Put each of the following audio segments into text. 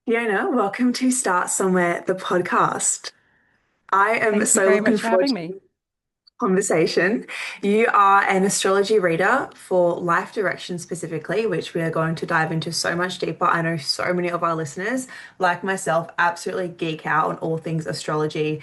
Fiona, welcome to Start Somewhere, the podcast. I am Thank you so very looking much for forward having to me. the conversation. You are an astrology reader for life direction specifically, which we are going to dive into so much deeper. I know so many of our listeners, like myself, absolutely geek out on all things astrology,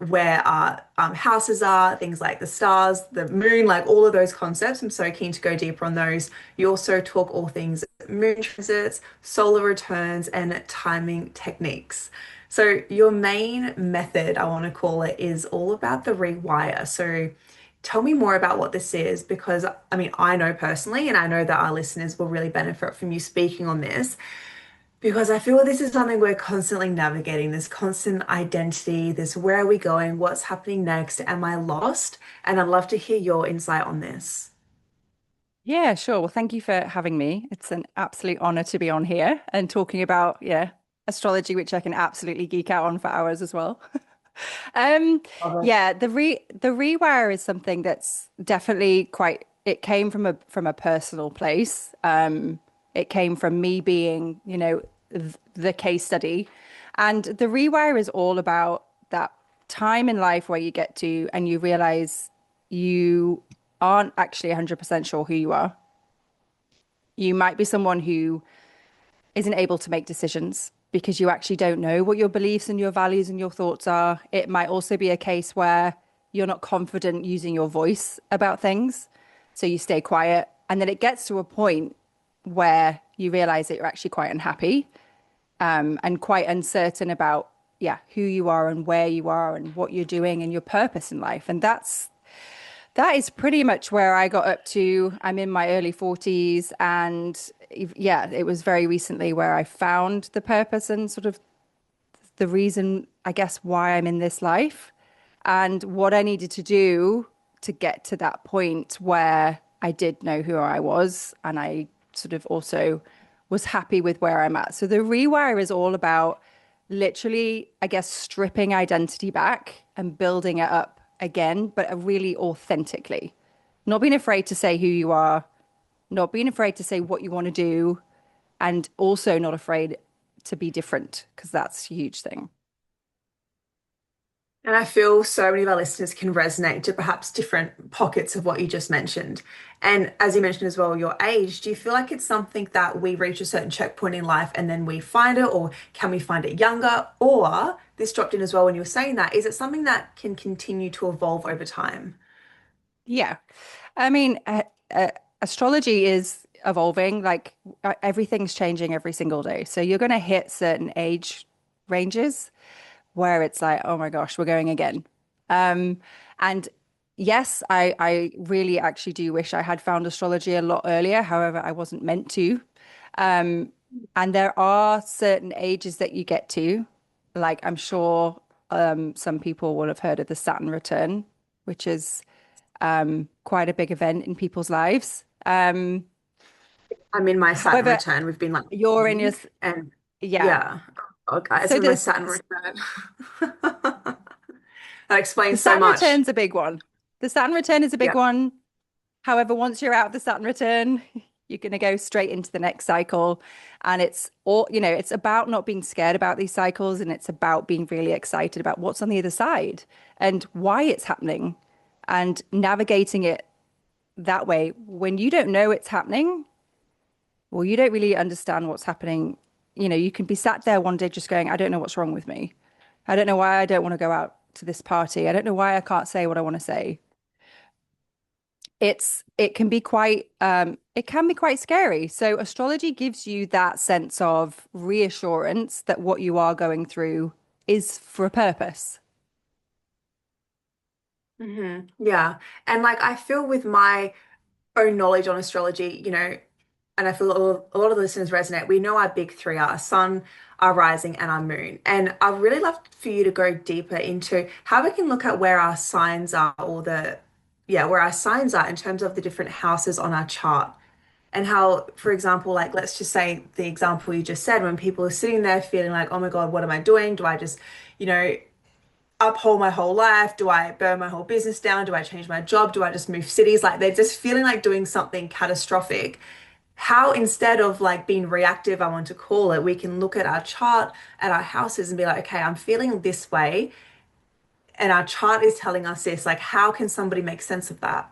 where our houses are, things like the stars, the moon, like all of those concepts. I'm so keen to go deeper on those. You also talk all things moon transits, solar returns, and timing techniques. So, your main method, I want to call it, is all about the rewire. So, tell me more about what this is because I mean, I know personally, and I know that our listeners will really benefit from you speaking on this because I feel this is something we're constantly navigating, this constant identity, this where are we going, what's happening next, am I lost? And I'd love to hear your insight on this. Yeah, sure. Well, thank you for having me. It's an absolute honor to be on here and talking about, astrology, which I can absolutely geek out on for hours as well. Um, Love yeah, the rewire is something that's definitely quite, it came from a personal place. It came from me being, th the case study. And the rewire is all about that time in life where you get to and you realize you aren't actually 100% sure who you are. You might be someone who isn't able to make decisions because you actually don't know what your beliefs and your values and your thoughts are. It might also be a case where you're not confident using your voice about things. So you stay quiet. And then it gets to a point where you realize that you're actually quite unhappy, and quite uncertain about, yeah, who you are and where you are and what you're doing and your purpose in life. And that is pretty much where I got up to. I'm in my early 40s, and yeah, it was very recently where I found the purpose and sort of the reason, I guess, why I'm in this life and what I needed to do to get to that point where I did know who I was and I sort of also was happy with where I'm at. So the rewire is all about literally, I guess, stripping identity back and building it up again, but really authentically. Not being afraid to say who you are, not being afraid to say what you want to do, and also not afraid to be different, because that's a huge thing. And I feel so many of our listeners can resonate to perhaps different pockets of what you just mentioned. And as you mentioned as well, your age, do you feel like it's something that we reach a certain checkpoint in life and then we find it, or can we find it younger? Or this dropped in as well when you were saying that, is it something that can continue to evolve over time? Yeah. I mean, astrology is evolving, like everything's changing every single day. So you're going to hit certain age ranges where it's like, oh my gosh, we're going again. And yes, I really actually do wish I had found astrology a lot earlier. However, I wasn't meant to. Um, and there are certain ages that you get to, like I'm sure some people will have heard of the Saturn return, which is quite a big event in people's lives. I'm in my Saturn However, return. We've been like, you're in your, and yeah. yeah, okay, it's So in my Saturn return. That the explains so Saturn much. return's a big one. The Saturn return is a big Yeah. one. However, once you're out of the Saturn return, you're going to go straight into the next cycle. And it's all, it's about not being scared about these cycles and it's about being really excited about what's on the other side and why it's happening and navigating it that way. When you don't know it's happening, well, you don't really understand what's happening. You can be sat there one day just going, I don't know what's wrong with me. I don't know why I don't want to go out to this party. I don't know why I can't say what I want to say. It can be quite scary. So astrology gives you that sense of reassurance that what you are going through is for a purpose. Yeah. And like I feel with my own knowledge on astrology, and I feel a lot of the listeners resonate. We know our big three are sun, our rising, and our moon. And I'd really love for you to go deeper into how we can look at where our signs are, or where our signs are in terms of the different houses on our chart. And how, for example, like let's just say the example you just said, when people are sitting there feeling like, oh my God, what am I doing? Do I just, you know, uphold my whole life? Do I burn my whole business down? Do I change my job? Do I just move cities? Like they're just feeling like doing something catastrophic. how instead of like being reactive, I want to call it, we can look at our chart, at our houses and be like, okay, I'm feeling this way, and our chart is telling us this. Like, how can somebody make sense of that?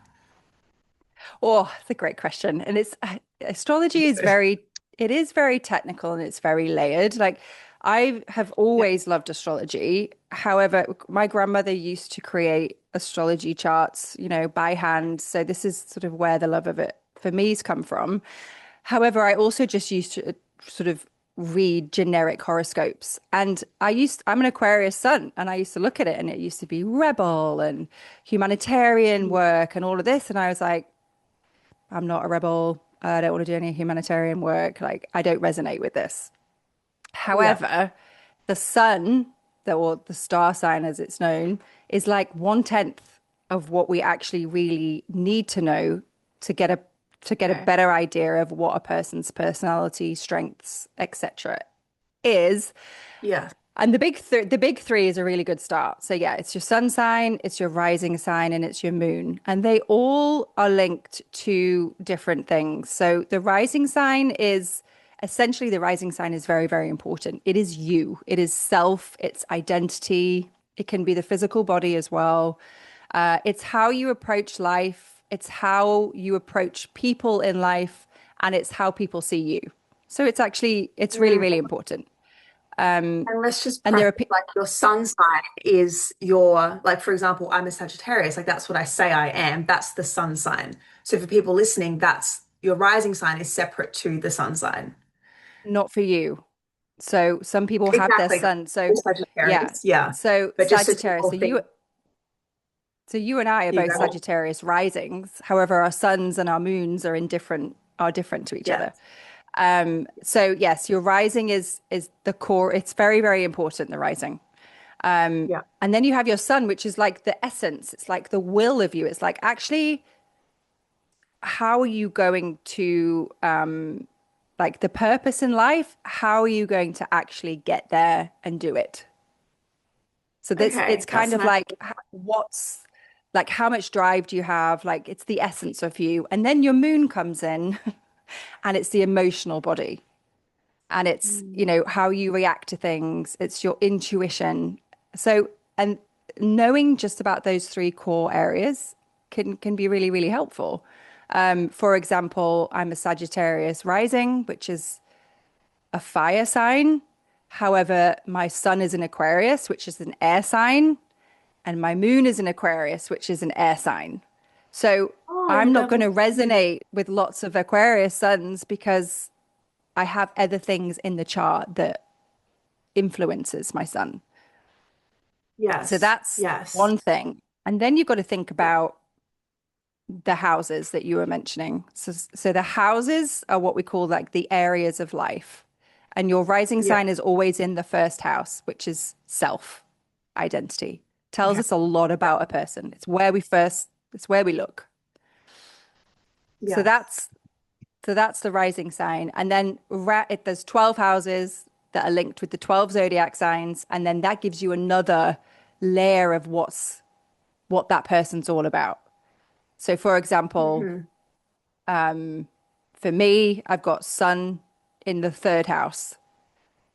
Oh, it's a great question. And it's astrology is very, it is very technical and it's very layered. Like I have Yeah. always loved astrology. However, my grandmother used to create astrology charts, by hand. So this is sort of where the love of it for me's come from. However, I also just used to sort of read generic horoscopes. And I'm an Aquarius sun, and I used to look at it and it used to be rebel and humanitarian work and all of this. And I was like, I'm not a rebel. I don't want to do any humanitarian work. Like, I don't resonate with this. Yeah. However, the sun, or the star sign as it's known, is like 1/10 of what we actually really need to know to get a Okay. better idea of what a person's personality, strengths, etc. is. Yeah. And the big three is a really good start. So yeah, it's your sun sign, it's your rising sign, and it's your moon. And they all are linked to different things. So the rising sign is essentially the rising sign is very, very important. It is you, it is self, it's identity. It can be the physical body as well. It's how you approach life, it's how you approach people in life, and it's how people see you. So it's really, really important. And let's just And there preface are like your sun sign is your, like, for example, I'm a Sagittarius, like that's what I say I am. That's the sun sign. So for people listening, that's your rising sign is separate to the sun sign. not for you. So some people have their Exactly. sun. So For yeah. Sagittarius, yeah. So But just so Sagittarius. people think, So you and I are you both go, Sagittarius risings. However, our suns and our moons are different to each yeah, other. So yes, your rising is the core. It's very, very important, the rising. yeah. And then you have your sun, which is like the essence. It's like the will of you. It's like actually, how are you going to like the purpose in life? How are you going to actually get there and do it? So this it's Okay, kind that's of nice. like what's like how much drive do you have? Like it's the essence of you. And then your moon comes in and it's the emotional body. And it's, Mm. how you react to things. It's your intuition. So and knowing just about those three core areas can be really, really helpful. For example, I'm a Sagittarius rising, which is a fire sign. However, my sun is in Aquarius, which is an air sign, and my moon is in Aquarius, which is an air sign. So Oh, you I'm not going double. to resonate with lots of Aquarius suns because I have other things in the chart that influences my sun. So Yes, that's yes. one thing. And then you've got to think Yeah, about the houses that you were mentioning. So the houses are what we call like the areas of life. And your rising yeah. sign is always in the first house, which is self identity. Tells Okay. us a lot Yeah, about a person. It's where we look. So yes. that's the rising sign. And then there's 12 houses that are linked with the 12 zodiac signs. And then that gives you another layer of what that person's all about. So for example, Hmm. for me, I've got Sun in the third house.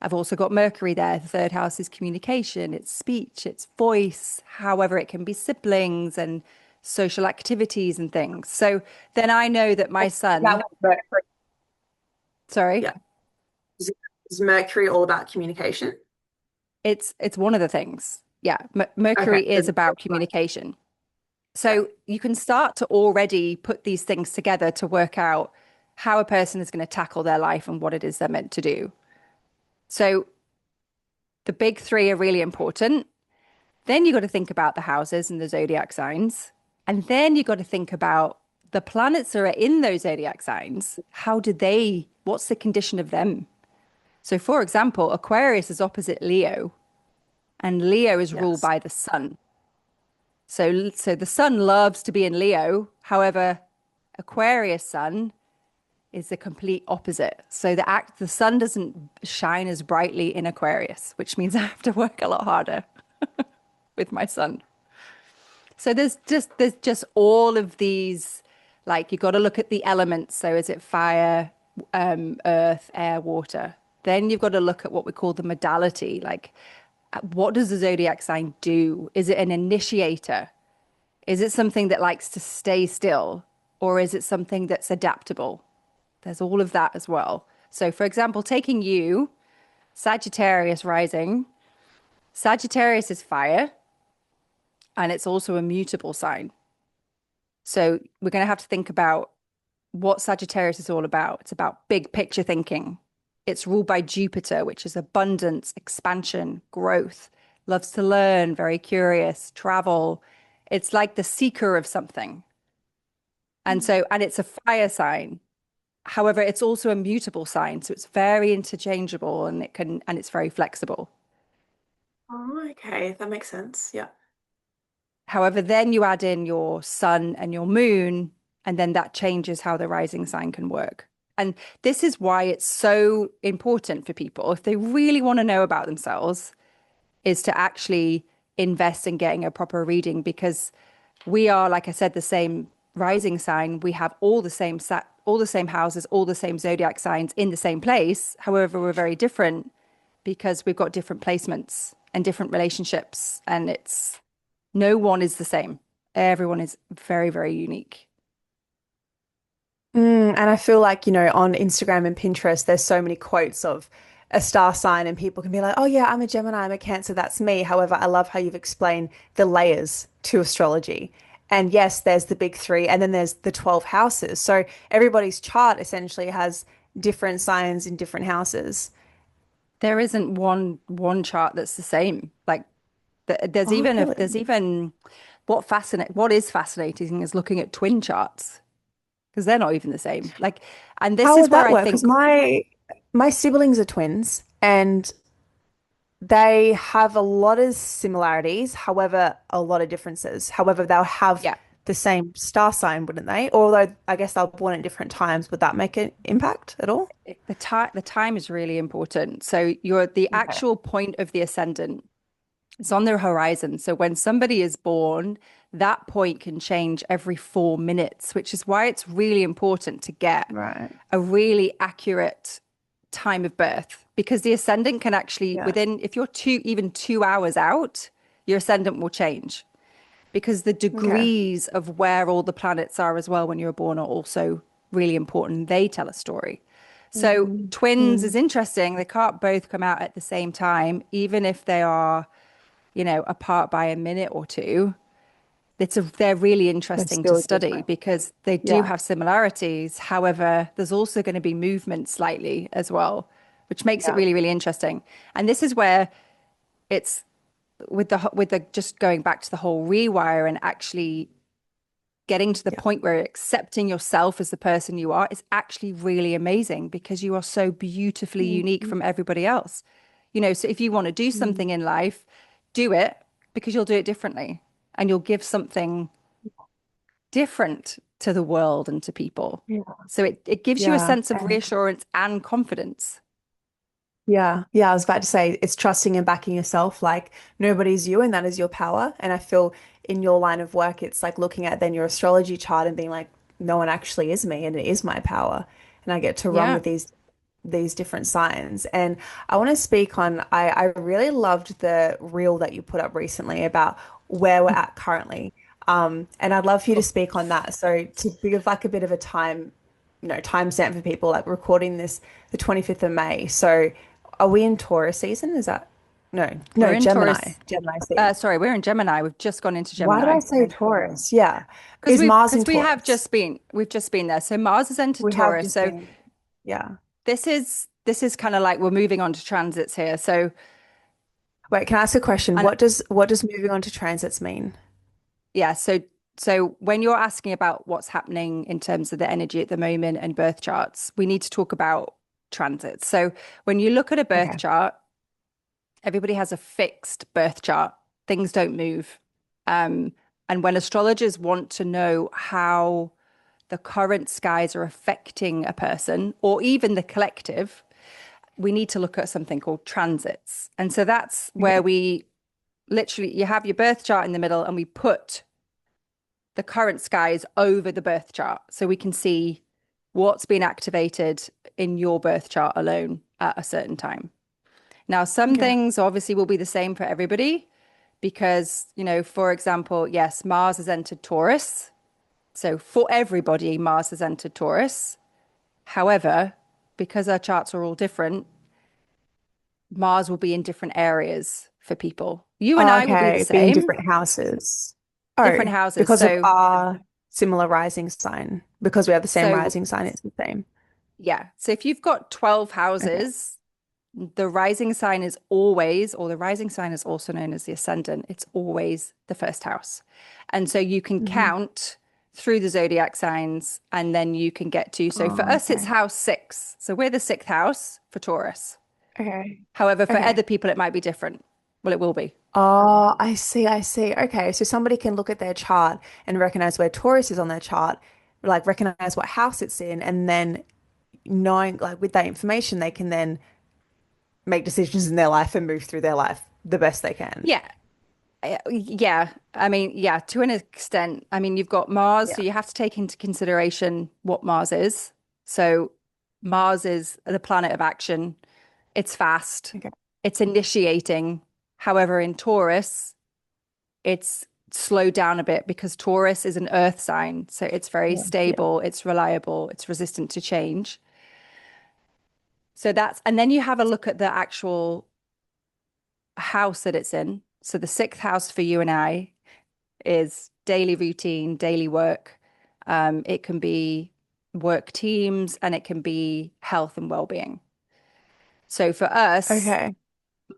I've also got Mercury there. The third house is communication, it's speech, it's voice, however, it can be siblings and social activities and things. So then I know that my That son, was Mercury. sorry, Yeah. Is Mercury all about communication? it's one of the things. Yeah, Okay. Mercury is about communication. Yeah. So you can start to already put these things together to work out how a person is going to tackle their life and what it is they're meant to do. So the big three are really important. Then you got to think about the houses and the zodiac signs. And then you got to think about the planets that are in those zodiac signs. What's the condition of them? So, for example, Aquarius is opposite Leo, and Leo is ruled Yes. by the sun. So the sun loves to be in Leo. However, Aquarius sun is the complete opposite. So the sun doesn't shine as brightly in Aquarius, which means I have to work a lot harder with my sun. So there's just all of these, like you got to look at the elements. So is it fire? earth, air, water. Then you've got to look at what we call the modality. Like, what does the zodiac sign do? Is it an initiator? Is it something that likes to stay still? Or is it something that's adaptable? There's all of that as well. So, for example, taking you, Sagittarius rising, Sagittarius is fire and it's also a mutable sign. So, we're going to have to think about what Sagittarius is all about. It's about big picture thinking. It's ruled by Jupiter, which is abundance, expansion, growth, loves to learn, very curious, travel. It's like the seeker of something. And it's a fire sign. However, it's also a mutable sign. So it's very interchangeable and it's very flexible. Oh, okay, that makes sense. Yeah. However, then you add in your sun and your moon, and then that changes how the rising sign can work. And this is why it's so important for people, if they really want to know about themselves, is to actually invest in getting a proper reading because we are, like I said, the same rising sign. We have all the same houses, all the same zodiac signs in the same place. However, we're very different because we've got different placements and different relationships, and it's no one is the same. Everyone is very, very unique. And I feel like, on Instagram and Pinterest, there's so many quotes of a star sign, and people can be like, oh, yeah, I'm a Gemini, I'm a Cancer, that's me. However, I love how you've explained the layers to astrology. And yes, there's the big three, and then there's the 12 houses. So everybody's chart essentially has different signs in different houses. There isn't one chart that's the same. Like Oh, there's really? even what is fascinating is looking at twin charts because they're not even the same. Like, and this How is would where that I work? Because think, my siblings are twins, and they have a lot of similarities, however, a lot of differences. However, they'll have yeah, the same star sign, wouldn't they? Although I guess they're born at different times. Would that make an impact at all? the time is really important. So the Okay. actual point of the ascendant is on the horizon. So when somebody is born, that point can change every 4 minutes, which is why it's really important to get Right. a really accurate time of birth because the ascendant can actually Yeah. if you're even 2 hours out, your ascendant will change because the Okay. degrees of where all the planets are as well when you're born are also really important. They tell a story. So Mm. twins is Mm. interesting. They can't both come out at the same time, even if they are, apart by a minute or two. They're really They're interesting to still study different. because they do Yeah. have similarities. However, there's also going to be movement slightly as well, which makes it Yeah. really, really interesting. And this is where it's with the just going back to the whole rewire and actually getting to the Yeah. point where accepting yourself as the person you are is actually really amazing because you are so beautifully unique Mm. from everybody else. So if you want to do Mm. something in life, do it because you'll do it differently and you'll give something different to the world and to people. Yeah. So it gives you a Yeah. sense of reassurance and confidence. Yeah, yeah, I was about to say it's trusting and backing yourself. Like nobody's you, and that is your power. And I feel in your line of work, it's like looking at then your astrology chart and being like, no one actually is me, and it is my power. And I get to run Yeah. with these different signs. And I want to speak on, I really loved the reel that you put up recently about where we're at currently. And I'd love for you to speak on that. So to give like a bit of a timestamp for people, like recording this the 25th of May. So are we in Taurus season? Is that We're no, in Gemini. Taurus. Gemini season. Sorry, we're in Gemini. We've just gone into Why did I Gemini. say Taurus? Yeah. Because Is we've Mars in because Taurus? we've just been there. So Mars has entered We have Taurus. just So been, yeah. this is kind of like we're moving on to transits here. So Wait, can I ask a question? and What does moving on to transits mean? yeah, so when you're asking about what's happening in terms of the energy at the moment and birth charts, we need to talk about transits. So when you look at a birth Okay. chart, everybody has a fixed birth chart. Things don't move. Um, and when astrologers want to know how the current skies are affecting a person or even the collective, we need to look at something called transits. And so that's where Okay. we literally, you have your birth chart in the middle and we put the current skies over the birth chart so we can see what's been activated in your birth chart alone at a certain time. Now, some Okay. things obviously will be the same for everybody because, for example, yes, Mars has entered Taurus. So for everybody, Mars has entered Taurus. However, because our charts are all different, Mars will be in different areas for people. You and I will be the Okay, being same, different houses. Oh, different houses. because of So, our similar rising sign. Because we have the same so rising sign, it's the same. yeah. So if you've got 12 Okay. houses, the rising sign is always, or the rising sign is also known as the ascendant, it's always the first house. And so you can Hmm. count through the zodiac signs and then you can get to, so for Oh, us, it's okay. house six. So we're the sixth house for Taurus. Okay. However, for Okay. other people, it might be different. Well, it will be. Oh, I see, I see. Okay, so somebody can look at their chart and recognize where Taurus is on their chart, like recognize what house it's in, and then knowing, like with that information, they can then make decisions in their life and move through their life the best they can. Yeah. Yeah. I mean, yeah, to an extent. I mean, you've got Mars, so Yeah. you have to take into consideration what Mars is. So Mars is the planet of action. It's fast. Okay. It's initiating. However, in Taurus, it's slowed down a bit because Taurus is an earth sign. So it's very Yeah. Yeah. stable, it's reliable, it's resistant to change. So and then you have a look at the actual house that it's in. So the sixth house for you and I is daily routine, daily work. It can be work teams and it can be health and well-being. So for us, Okay.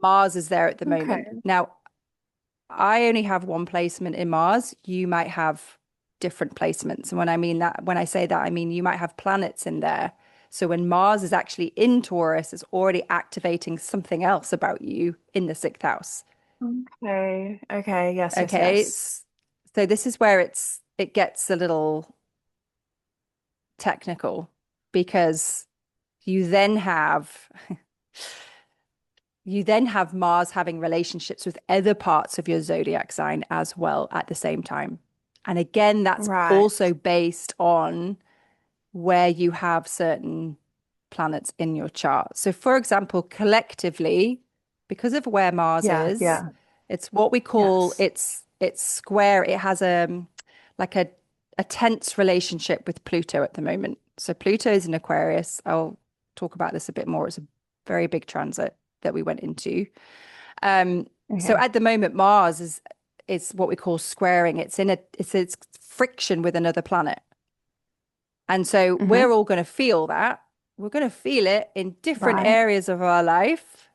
Mars is there at the moment. Okay. Now, I only have one placement in Mars. You might have different placements. And when I say that, I mean you might have planets in there. So when Mars is actually in Taurus, it's already activating something else about you in the sixth house. Okay. Okay. Yes, yes, Okay. yes. So this is where it gets a little technical because you then have you then have Mars having relationships with other parts of your zodiac sign as well at the same time. And again, that's Right. also based on where you have certain planets in your chart. So, for example, collectively, because of where Mars Yeah. is, Yeah. it's what we call Yes. it's square. It has like a tense relationship with Pluto at the moment. So Pluto is in Aquarius. I'll talk about this a bit more. It's a very big transit that we went into. So Okay. at the moment, Mars is what we call squaring. It's friction with another planet. And so Hmm. we're all going to feel that. We're going to feel it in different Right. areas of our life.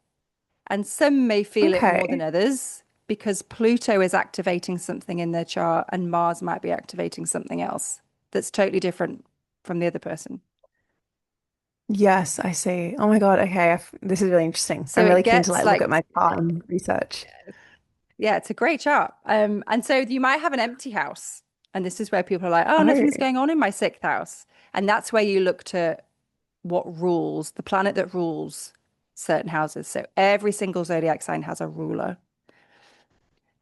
And some may feel it more than Okay. others because Pluto is activating something in their chart and Mars might be activating something else that's totally different from the other person. Yes, I see. Oh my God. Okay. This is really interesting. So I'm really it keen to gets like look at like, my chart and research. yeah, it's a great chart. And so you might have an empty house. And this is where people are like, oh, Oh, nothing's going on in my sixth house. And that's where you look to what rules, the planet that rules certain houses. So every single zodiac sign has a ruler.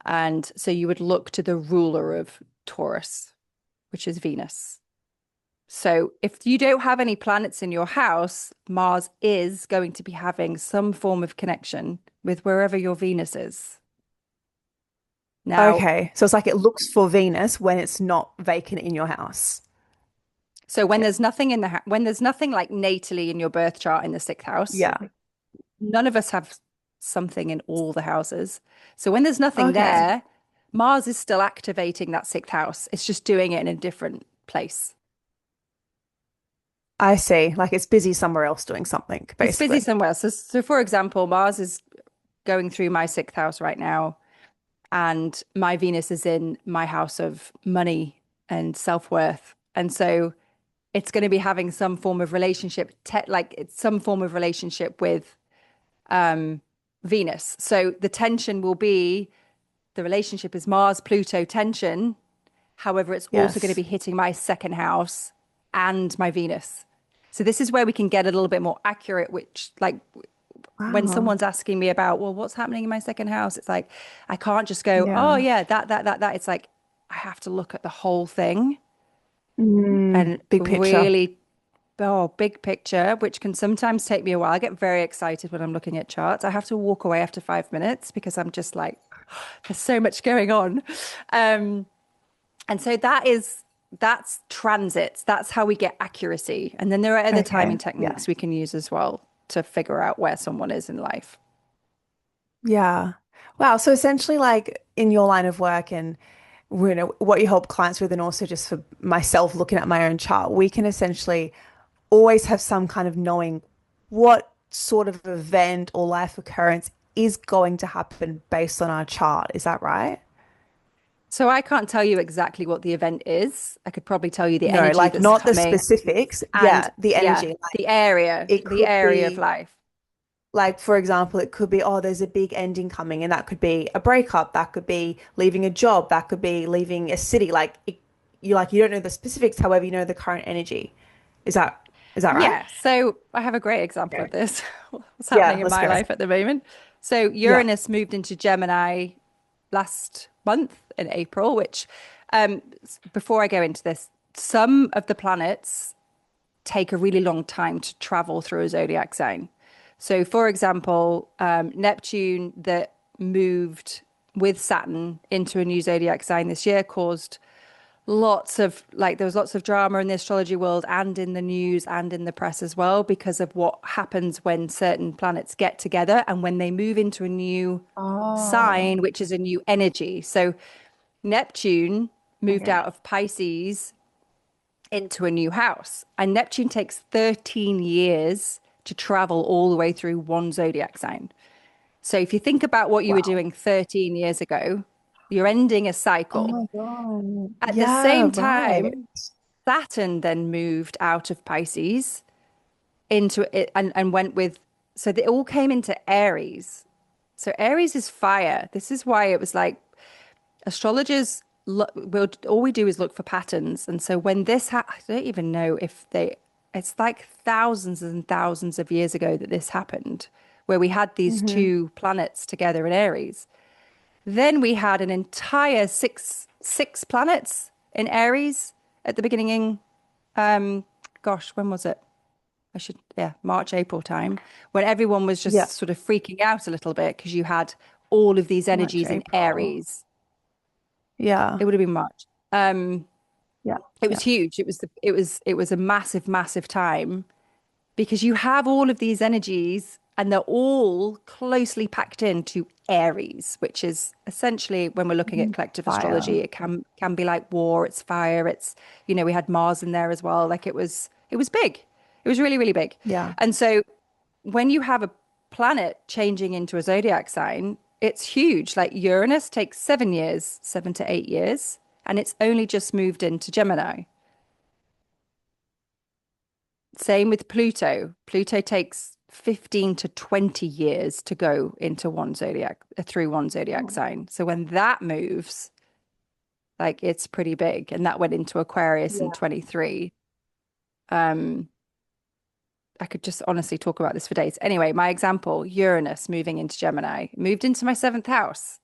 And so you would look to the ruler of Taurus, which is Venus. So if you don't have any planets in your house, Mars is going to be having some form of connection with wherever your Venus is. Now, okay. So it's like it looks for Venus when it's not vacant in your house. so when Okay. there's nothing in when there's nothing like natally in your birth chart in the sixth house, Yeah. none of us have something in all the houses. So when there's nothing Okay. there, Mars is still activating that sixth house. It's just doing it in a different place. I see. Like it's busy somewhere else doing something, It's busy basically. somewhere. So for example, Mars is going through my sixth house right now, and my Venus is in my house of money and self-worth. And so it's going to be having some form of relationship, like it's some form of relationship with Venus. So the tension will be the relationship is Mars Pluto tension. However, it's also going to Yes. be hitting my second house and my Venus. So this is where we can get a little bit more accurate, which like when Wow. someone's asking me about, well, what's happening in my second house? It's like I can't just go, oh Yeah. yeah, that. It's like I have to look at the whole thing Mm, and big picture. really big picture, which can sometimes take me a while. I get very excited when I'm looking at charts. I have to walk away after 5 minutes because I'm just like, there's so much going on. Um, and so that's transits. That's how we get accuracy. And then there are other Okay. timing Yeah. techniques we can use as well to figure out where someone is in life. Yeah. Wow. So essentially, like in your line of work and what you help clients with, and also just for myself looking at my own chart, we can essentially always have some kind of knowing what sort of event or life occurrence is going to happen based on our chart. Is that right? So I can't tell you exactly what the event is. I could probably tell you the No, energy like that's not the coming specifics. and Yeah, the yeah, energy. Like the area, it the could area of be life. like, for example, it could be, oh, there's a big ending coming, and that could be a breakup, that could be leaving a job, that could be leaving a city. You don't know the specifics, however, you know the current energy. Is that is that right? Yeah, so I have a great example Okay. of this. What's Yeah, happening in let's my go. life at the moment. So Yeah. Uranus moved into Gemini last month in April, which before I go into this, some of the planets take a really long time to travel through a zodiac sign. So, for example, Neptune that moved with Saturn into a new zodiac sign this year caused lots of there was lots of drama in the astrology world and in the news and in the press as well because of what happens when certain planets get together and when they move into a new Oh, sign, which is a new energy. So Neptune moved okay. out of Pisces into a new house, and Neptune takes 13 years to travel all the way through one zodiac sign. So if you think about what you were Wow. doing 13 years ago, you're ending a Oh cycle. my God. At the Yeah, same right. time, Saturn then moved out of Pisces into it and went with, so they all came into Aries. So Aries is fire. This is why it was like astrologers look, all we do is look for patterns. And so when I don't even know if it's like thousands and thousands of years ago that this happened, where we had these Hmm. two planets together in Aries. Then we had an entire six planets in Aries at the beginning. Gosh, when was it? Yeah, March, April time, when everyone was Yeah. just sort of freaking out a little bit because you had all of these March, energies in April. Aries. Yeah. It would have been March. Yeah. It Yeah. was huge. It was a massive, massive time because you have all of these energies and they're all closely packed into Aries, which is essentially when we're looking at Mhm. collective Fire. astrology, it can be like war, it's fire, we had Mars in there as well. Like it was big. It was really, really big. Yeah. And so when you have a planet changing into a zodiac sign, it's huge. Like Uranus takes 7 years, 7 to 8 years, and it's only just moved into Gemini. Same with Pluto. Pluto takes 15 to 20 years to go into one zodiac, through one zodiac Oh, sign. So when that moves, like it's pretty big. And that went into Aquarius in yeah. 23. Um, I could just honestly talk about this for days. Anyway, my example, Uranus moving into Gemini, moved into my seventh house.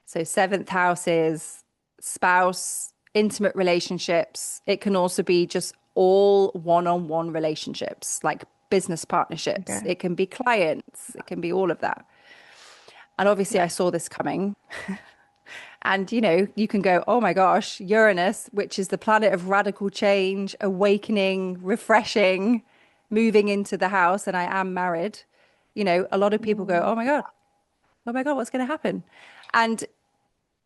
So seventh house is spouse, intimate relationships. It can also be just all one-on-one relationships, like business partnerships. Okay. It can be clients. It can be all of that. And obviously, Yeah. I saw this coming. And you can go, oh my gosh, Uranus, which is the planet of radical change, awakening, refreshing, moving into the house. And I am married. A lot of people go, Mm. oh my God, what's going to happen? And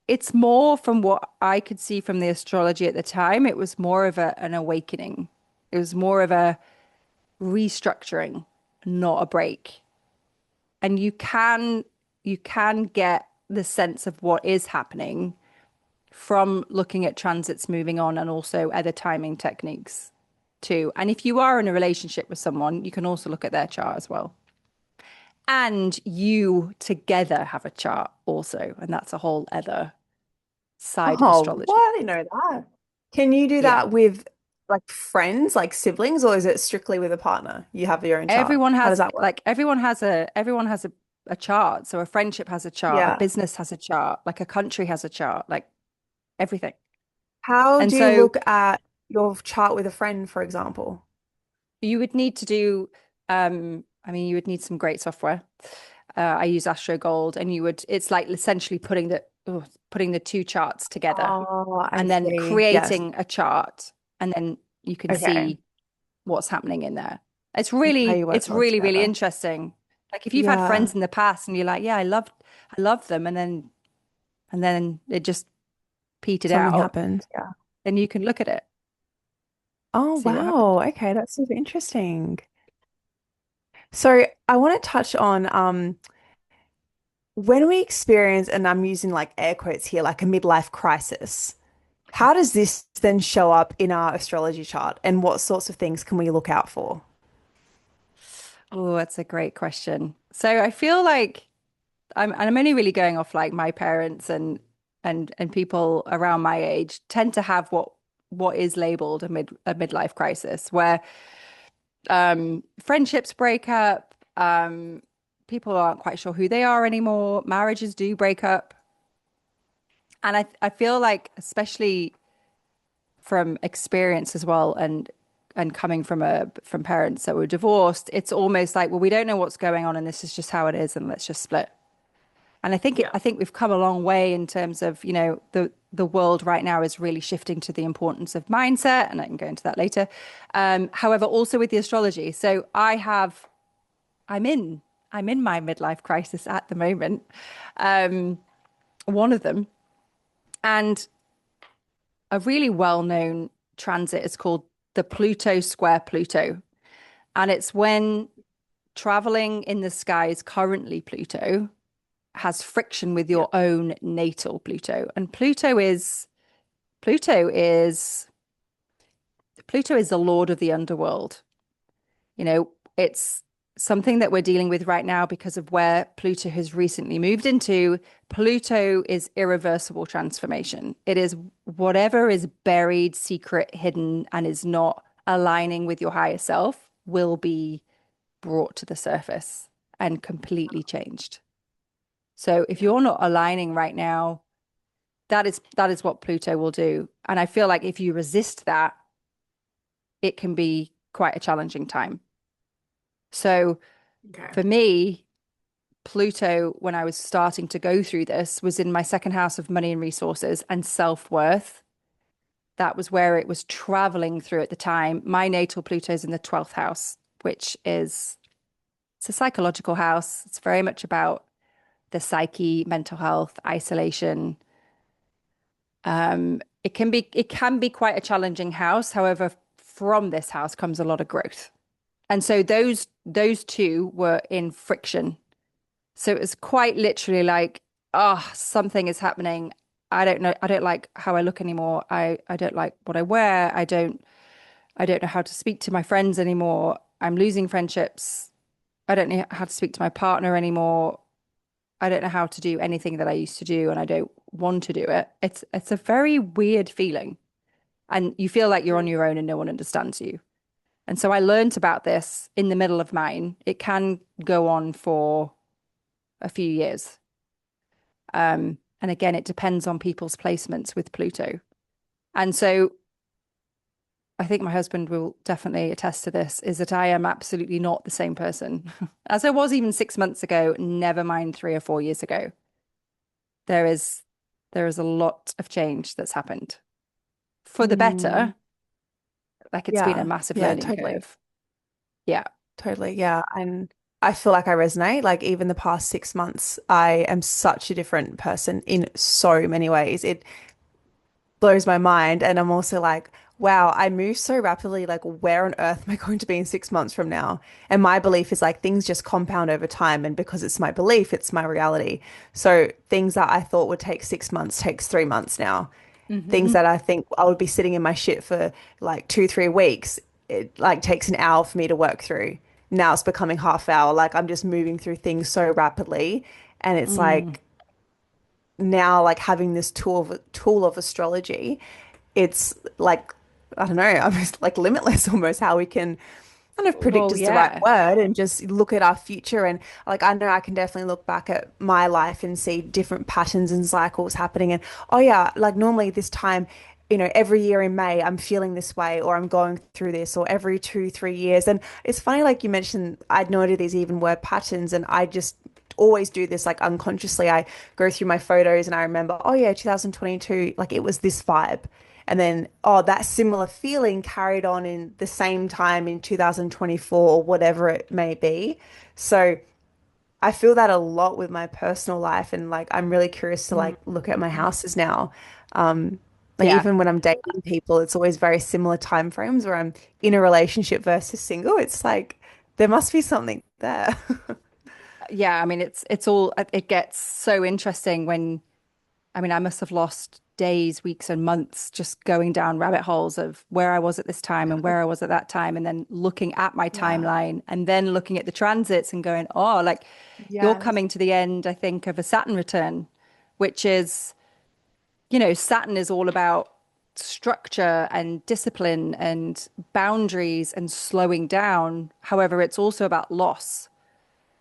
it's more from what I could see from the astrology at the time. It was more of an awakening. It was more of a restructuring, not a break. And you can get the sense of what is happening from looking at transits moving on and also other timing techniques too. And if you are in a relationship with someone, you can also look at their chart as well. And you together have a chart also, and that's a whole other side of Oh, what? astrology. I didn't know that. Can you do Yeah. that with like friends, like siblings, or is it strictly with a partner? You have your own chart. Everyone How does has that work? everyone has a chart. So a friendship has a chart, a Yeah. business has a chart, like a country has a chart, like everything. How And do you so look at your chart with a friend, for example? You would need to do, I mean, you would need some great software. I use Astro Gold, and it's like essentially putting the two charts together Oh, I and then see. Yes. creating a chart, and then you can Okay. see what's happening in there. And how you work It's well really, really together. interesting. Like if you've had Yeah. friends in the past and you're like, yeah, I love them, and then it just petered Something out, happens. Yeah. then you can look at it, Oh, see what happened. wow. Okay, that's super interesting. So I want to touch on when we experience, and I'm using like air quotes here, like a midlife crisis, how does this then show up in our astrology chart and what sorts of things can we look out for? Oh, that's a great question. So I feel like I'm only really going off like my parents and people around my age tend to have what is labeled a midlife crisis, where friendships break up, people aren't quite sure who they are anymore, marriages do break up. And I feel like, especially from experience as well, and coming from parents that were divorced, it's almost like, well, we don't know what's going on and this is just how it is and let's just split. And Yeah. I think we've come a long way in terms of, the world right now is really shifting to the importance of mindset, and I can go into that later. However, also with the astrology. So I'm in I'm in my midlife crisis at the moment. Um, one of them, and a really well-known transit is called the Pluto square Pluto. And it's when traveling in the skies currently Pluto has friction with Yeah. your own natal Pluto. And Pluto is Pluto is the lord of the underworld. It's something that we're dealing with right now because of where Pluto has recently moved into. Pluto is irreversible transformation. It is whatever is buried, secret, hidden, and is not aligning with your higher self will be brought to the surface and completely changed. So if Yeah. you're not aligning right now, that is what Pluto will do. And I feel like if you resist that, it can be quite a challenging time. So Okay. for me, Pluto, when I was starting to go through this, was in my second house of money and resources and self-worth. That was where it was traveling through at the time. My natal Pluto is in the 12th house, which is it's a psychological house. It's very much about the psyche, mental health, isolation. It can be quite a challenging house. However, from this house comes a lot of growth. And so those two were in friction. So it was quite literally like, oh, something is happening. I don't know. I don't like how I look anymore. I don't like what I wear. I don't know how to speak to my friends anymore. I'm losing friendships. I don't know how to speak to my partner anymore. I don't know how to do anything that I used to do, and I don't want to do it. It's a very weird feeling. And you feel like you're on your own and no one understands you. And so I learned about this in the middle of mine. It can go on for a few years. And again, it depends on people's placements with Pluto. And so I think my husband will definitely attest to this, is that I am absolutely not the same person as I was even 6 months ago, never mind 3 or 4 years ago. There is there is a lot of change that's happened for the Mm, better. Like it's been a yeah. massive Yeah, learning totally. curve. Yeah. Totally. Yeah. And I feel like I resonate. Like even the past 6 months, I am such a different person in so many ways. It blows my mind. And I'm also like, wow, I move so rapidly. Like, where on earth am I going to be in 6 months from now? And my belief is like things just compound over time. And because it's my belief, it's my reality. So things that I thought would take 6 months takes 3 months now. Things Hmm. that I think I would be sitting in my shit for like 2, 3 weeks, it like takes an hour for me to work through. Now it's becoming half hour. Like I'm just moving through things so rapidly. And it's Mm. like now like having this tool of astrology, it's like I don't know, I'm just like limitless almost how we can kind of predict Well, is the right yeah. word and just look at our future. And like I know I can definitely look back at my life and see different patterns and cycles happening. And oh yeah, like normally this time every year in May, I'm feeling this way, or I'm going through this, or every 2, 3 years. And it's funny, like you mentioned, I'd noted these even word patterns, and I just always do this like unconsciously. I go through my photos and I remember, oh yeah, 2022, like it was this vibe. And then, oh, that similar feeling carried on in the same time in 2024 or whatever it may be. So I feel that a lot with my personal life, and like I'm really curious to Mm. like look at my houses now. Um, like Yeah. even when I'm dating people, it's always very similar time frames where I'm in a relationship versus single. It's like there must be something there. Yeah, I mean it's all it gets so interesting when I mean I must have lost days, weeks and months just going down rabbit holes of where I was at this time and where I was at that time and then looking at my Yeah. timeline and then looking at the transits and going, "Oh, like you're Yes. coming to the end, I think, of a Saturn return, which is, Saturn is all about structure and discipline and boundaries and slowing down. However, it's also about loss.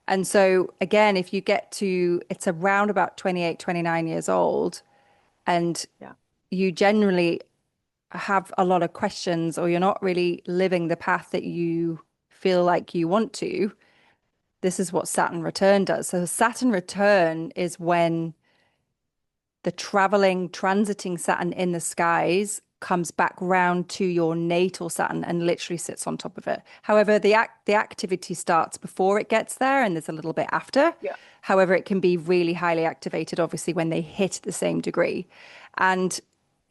And so, again, if you get to, it's around about 28, 29 years old, and Yeah. you generally have a lot of questions, or you're not really living the path that you feel like you want to, this is what Saturn return does. So, Saturn return is when the traveling, transiting Saturn in the skies comes back round to your natal Saturn and literally sits on top of it. However, the activity starts before it gets there and there's a little bit after. Yeah. However, it can be really highly activated, obviously, when they hit the same degree. And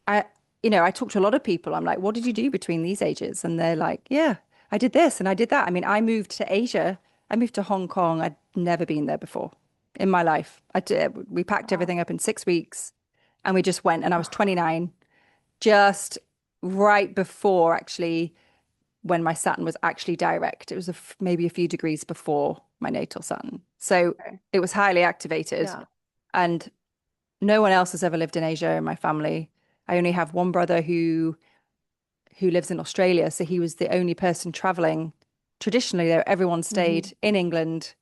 I, I talk to a lot of people. I'm like, what did you do between these ages? And they're like, yeah, I did this and I did that. I mean, I moved to Asia. I moved to Hong Kong. I'd never been there before in my life. We packed Wow. everything up in 6 weeks and we just went. And I was 29, just right before actually when my Saturn was actually direct. It was maybe a few degrees before my natal Saturn. So Okay. it was highly activated. Yeah. And no one else has ever lived in Asia in my family. I only have one brother who lives in Australia, so he was the only person traveling. Traditionally, though, everyone Mhm. stayed in England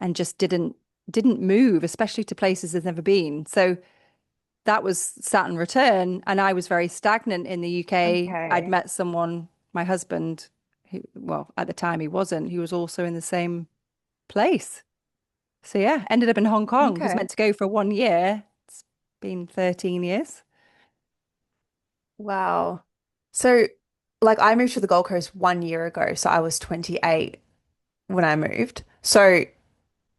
and just didn't move, especially to places they've never been. So that was Saturn return, and I was very stagnant in the UK. I'd Okay. met someone, my husband, who, well, at the time he wasn't. He was also in the same place. So yeah, ended up in Hong Kong. Was Okay. meant to go for 1 year. It's been 13 years. Wow. So, like, I moved to the Gold Coast 1 year ago. So I was 28 when I moved. So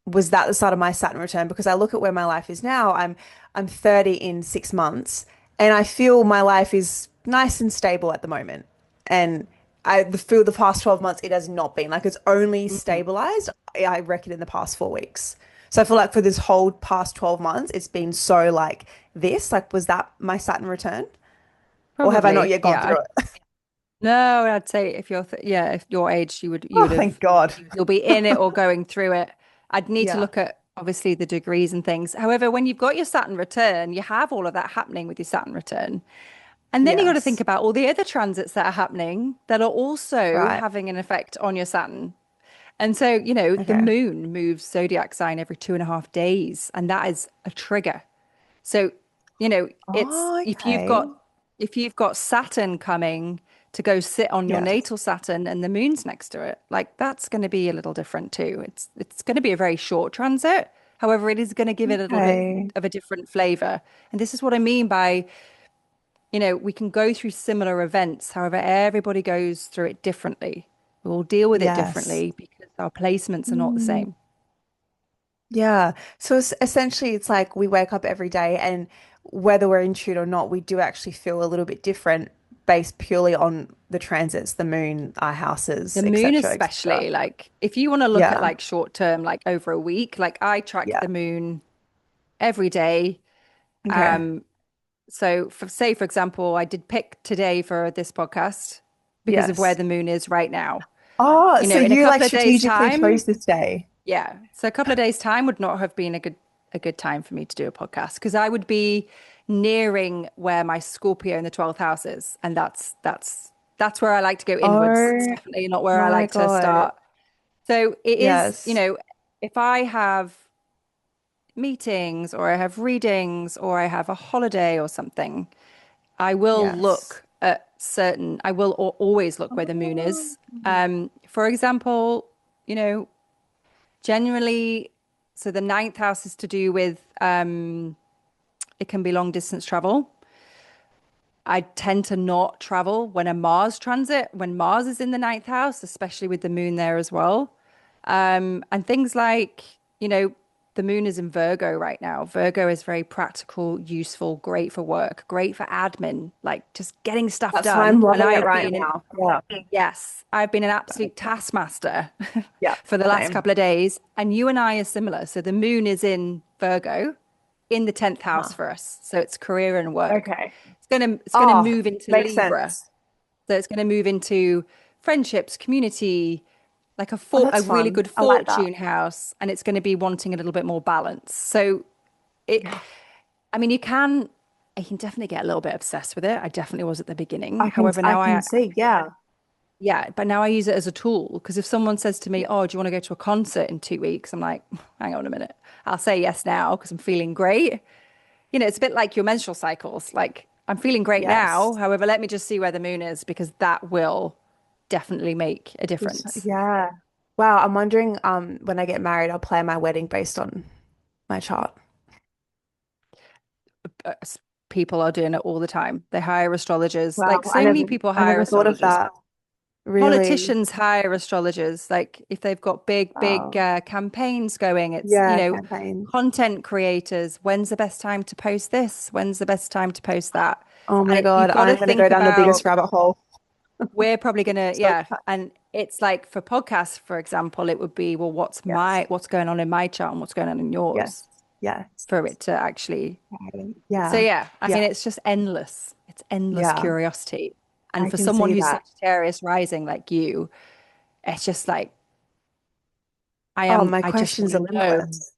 was that the start of my Saturn return? Because I look at where my life is now. I'm 30 in 6 months, and I feel my life is nice and stable at the moment. And I feel the past 12 months it has not been like it's only Mhm. stabilized. I reckon in the past 4 weeks. So I feel like for this whole past 12 months, it's been so like this. Like, was that my Saturn return, or have I not Probably, yet gone yeah. through it? No, I'd say if you're, yeah, if your age, you Oh, would have, thank God. you'll be in it or going through it. I'd need to Yeah. look at obviously the degrees and things. However, when you've got your Saturn return, you have all of that happening with your Saturn return. And then you got to think Yes. about all the other transits that are happening that are also Right. having an effect on your Saturn. And so, the Okay. moon moves zodiac sign every 2.5 days, and that is a trigger. So, it's Oh, okay. if you've got Saturn coming to go sit on your Yes. natal Saturn and the moon's next to it, like that's going to be a little different too. It's going to be a very short transit. However, it is going to give it a little bit Okay. of a different flavor. And this is what I mean by, we can go through similar events. However, everybody goes through it differently. We'll deal with it Yes. differently because our placements are not the Mm. same. Yeah. So essentially, it's like we wake up every day, and whether we're in tune or not, we do actually feel a little bit different based purely on the transits, the moon, our The houses, moon, etc., etc. especially, like if you want to look at Yeah. like short term, like over a week, like I track Yeah. the moon every day. Okay. So say, for example, I did pick today for this podcast because of where Yes. the moon is right now. Oh, so In a you like couple of days' strategically time, chose this day. yeah. So a couple of days' time would not have been a good time for me to do a podcast because I would be nearing where my Scorpio in the 12th house is. And that's where I like to go inwards. It's Oh definitely not where I my like to God. start. So it is, Yes. if I have meetings or I have readings or I have a holiday or something, I will Yes. look at certain, I will always look where the moon is. For example, you know, generally, so the ninth house is to do with it can be long distance travel. I tend to not travel when a Mars transit, when Mars is in the ninth house, especially with the moon there as well. And things like, the moon is in Virgo right now. Virgo is very practical, useful, great for work, great for admin, like just getting stuff That's why I'm done. And loving I it have right been an, now. Yeah. yes, I've been an absolute taskmaster Yeah. for the last Same. couple of days. And you and I are similar. So the moon is in Virgo in the 10th house Huh. for us. So it's career and work. Okay. It's gonna Oh, move into makes Libra. sense. So it's gonna move into friendships, community, like Oh, a that's really fun. good I like that. fortune house, and it's going to be wanting a little bit more balance. So it, Yeah. I mean, you can definitely get a little bit obsessed with it. I definitely was at the beginning. However, I now can see. Yeah. yeah, but now I use it as a tool because if someone says to me, "Oh, do you want to go to a concert in 2 weeks?" I'm like, "Hang on a minute." I'll say yes now because I'm feeling great. It's a bit like your menstrual cycles. Like I'm feeling great now. Yes. However, let me just see where the moon is because that will definitely make a difference. Yeah. Wow. I'm wondering, when I get married, I'll plan my wedding based on my chart. uh, People are doing it all the time. They hire astrologers. Wow. Like so many people I hire never thought of astrologers. that. Really? Politicians hire astrologers. Like if they've got big Wow. campaigns going, it's, Yeah, campaign. content creators. When's the best time to post this? When's the best time to post that? Oh my And you've God, got to I'm gonna go think down the biggest about, rabbit hole. we're probably gonna, So yeah. And it's like for podcasts, for example, it would be, well, yes, what's going on in my chart and what's going on in yours yes, yes. for it to actually. So Yeah, yeah, I yeah, mean, it's just endless. It's endless yeah. curiosity. And I for can someone see who's that. Sagittarius rising like you, it's just like Oh, my I just questions want are to know limitless.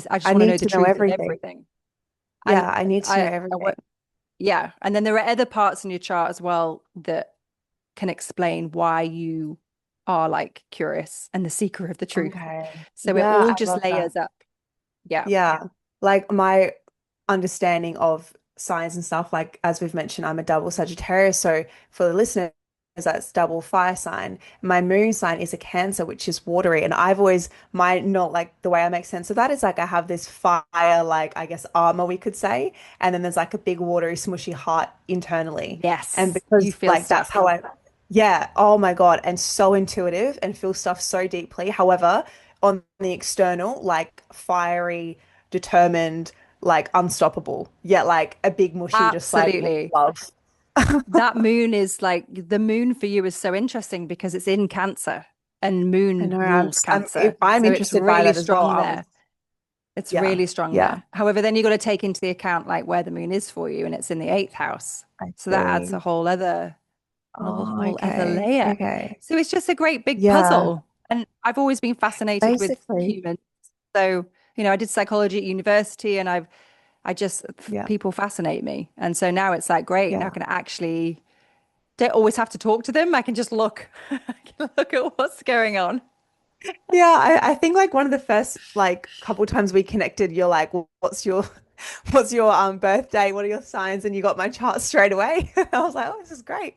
I just I want to know need the to know truth of everything. everything. And Yeah, I need to know I everything. work, yeah. And then there are other parts in your chart as well that can explain why you are like curious and the seeker of the truth. Okay. So it Yeah, all I just love that. layers up. Yeah. Yeah. Like my understanding of signs and stuff, like as we've mentioned, I'm a double Sagittarius. So for the listeners, that's double fire sign. My moon sign is a Cancer, which is watery. And I've always, my, not like the way I make sense of that is like I have this fire, like I guess armor, we could say. And then there's like a big watery, smushy heart internally. And Yes. You because feel like that's stuff. how yeah, oh my God. And so intuitive and feel stuff so deeply. However, on the external, like fiery, determined, like unstoppable, yet like a big mushy, just like Absolutely. love. That moon is like the moon for you is so interesting because it's in Cancer and I moon know rules Cancer. I'm So it's interested by really that as well. strong there. It's Yeah, really strong yeah, there. However, then you've got to take into the account like where the moon is for you and it's in the eighth house. I So that adds a see. whole other Oh, whole other okay, layer. okay. So it's just a great big Yeah, puzzle. And I've always been fascinated with basically, humans. So, I did psychology at university and I just, yeah, people fascinate me. And so now it's like, great, now I yeah. can actually, don't always have to talk to them. I can just look, I can look at what's going on. Yeah, I think like one of the first like couple times we connected, you're like, well, what's your birthday? What are your signs? And you got my chart straight away. I was like, oh, this is great.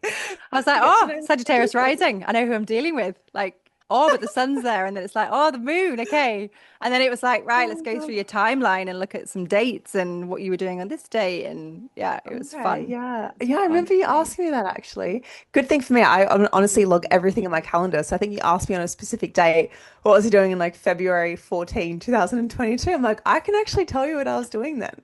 I was I like, get to oh, know Sagittarius people. rising. I know who I'm dealing with. Like, oh, but the sun's there. And then it's like, oh, the moon. Okay. And then it was like, right, let's Oh go my through your timeline and look at some dates and what you were doing on this date. And yeah, it was Okay, fun. yeah. It was Yeah, I fun remember you for me. asking me that actually. Good thing for me. I honestly log everything in my calendar. So I think you asked me on a specific date, what was he doing in like February 14, 2022? I'm like, I can actually tell you what I was doing then.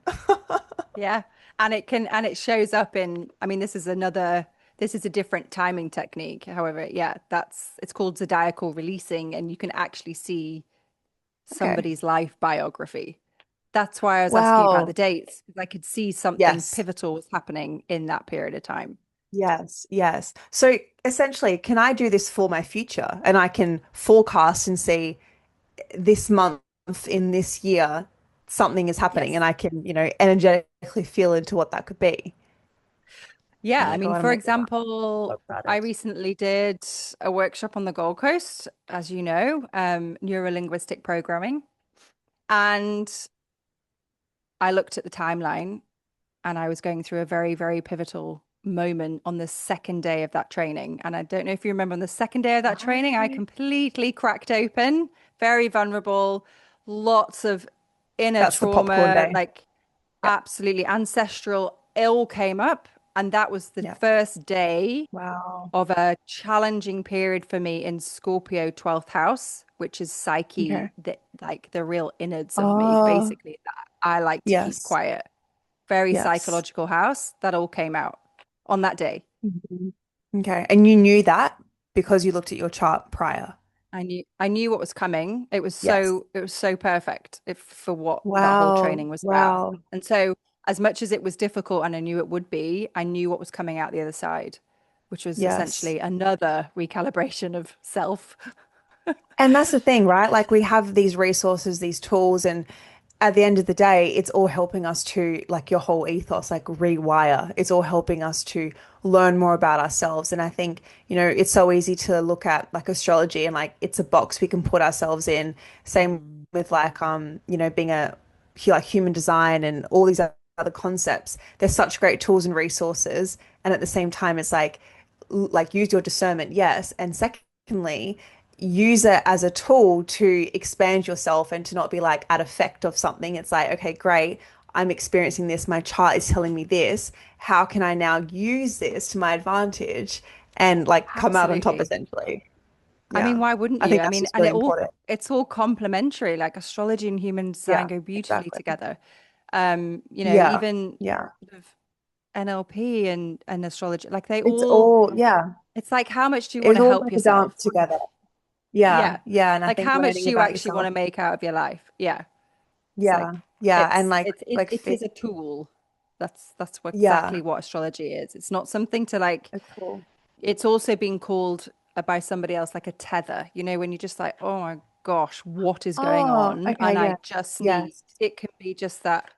Yeah. And it shows up in, I mean, this is a different timing technique. However, yeah, it's called zodiacal releasing and you can actually see Okay. somebody's life biography. That's why I was asking you about the Wow. dates, because I could see something Yes. pivotal was happening in that period of time. Yes. Yes. So essentially, can I do this for my future and I can forecast and see this month in this year something is happening and Yes. I can, energetically feel into what that could be. Oh Yeah, I my mean, God, I'm for like, wow, so example, I excited. recently did a workshop on the Gold Coast, as you know, neuro-linguistic programming. And I looked at the timeline and I was going through a very, very pivotal moment on the second day of that training. And I don't know if you remember, on the second day of that training, I Right. completely cracked open, very vulnerable, lots of inner That's the popcorn trauma, day. like Yeah. absolutely ancestral ill came up. And that was the Yeah. first day Wow. of a challenging period for me in Scorpio 12th house, which is psyche, Okay. like the real innards of me, Oh, basically, that I like to keep yes. quiet. Very Yes. psychological house. That all came out on that day. Mhm. Okay. And you knew that because you looked at your chart prior. I knew what was coming. Yes. It was so perfect for what that whole Wow. training was about. Wow. And so as much as it was difficult and I knew it would be, I knew what was coming out the other side, which was Yes. essentially another recalibration of self. And that's the thing, right? Like we have these resources, these tools, and at the end of the day, it's all helping us to, like your whole ethos, like rewire. It's all helping us to learn more about ourselves. And I think, it's so easy to look at like astrology and like it's a box we can put ourselves in. Same Mm, with like being like human design and all these other concepts. There's such great tools and resources. And at the same time, it's like use your discernment, yes. And secondly, use it as a tool to expand yourself and to not be like at effect of something. It's like, okay, great. I'm experiencing this. My chart is telling me this. How can I now use this to my advantage and like come out on top absolutely. essentially? I mean, Yeah. why wouldn't I you? think I that's mean, just and really important. it's all complementary. Like astrology and human design Yeah, go beautifully exactly. together. Yeah. Even Yeah. sort of NLP and astrology, like they It's all, all, yeah. it's like how much do you want It's to all help like a dance yourself? together. Yeah. Yeah. Yeah. And I Like think how much learning do you about actually want yourself. to make out of your life? Yeah. It's Yeah. like Yeah. And it is a tool. That's what yeah. exactly what astrology is. It's not something to like, It's cool. it's also been called by somebody else like a tether, when you're just like, oh my gosh, what is going Oh, on? okay. And I Yeah. just need, Yes. it can be just that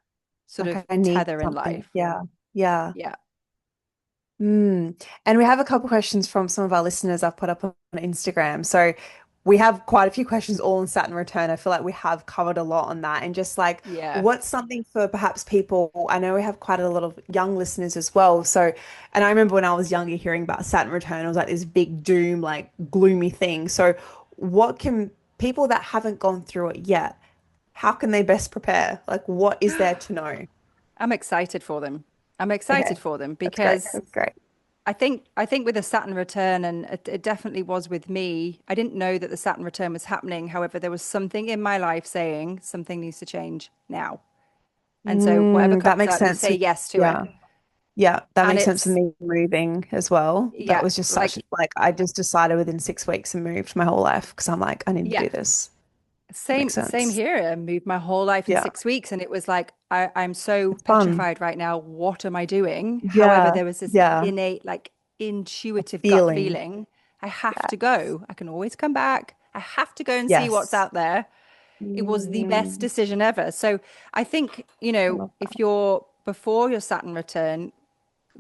sort Like of I need tether in something. life. Yeah. Yeah. Yeah. And we have a couple questions from some of our listeners I've put up on Instagram. So we have quite a few questions all on Saturn return. I feel like we have covered a lot on that. And just like, Yeah. what's something for perhaps people? I know we have quite a lot of young listeners as well. So, and I remember when I was younger hearing about Saturn return, it was like this big doom, like gloomy thing. So, what can people that haven't gone through it yet, how can they best prepare? Like, what is there to know? I'm excited for them. I'm excited Okay, for them that's great. because That's great. I think with the Saturn return, and it definitely was with me. I didn't know that the Saturn return was happening. However, there was something in my life saying something needs to change now. And so whatever That comes makes up, you sense. say yes to it. Yeah. Yeah, that And makes sense for it's me moving as well. That yeah, was just such like like I just decided within 6 weeks and moved my whole life because I'm like, I need to yeah, do this. That makes same sense. here. I moved my whole life in Yeah, 6 weeks, and it was like I'm so it's fun. petrified right now. What am I doing? However, Yeah, there was this yeah. innate, like A intuitive gut feeling. feeling. I have to Yes. go. I can always come back. I have to go and see what's Yes. out there. It was the best Mm, decision ever. So I think, I love if that. you're before your Saturn return,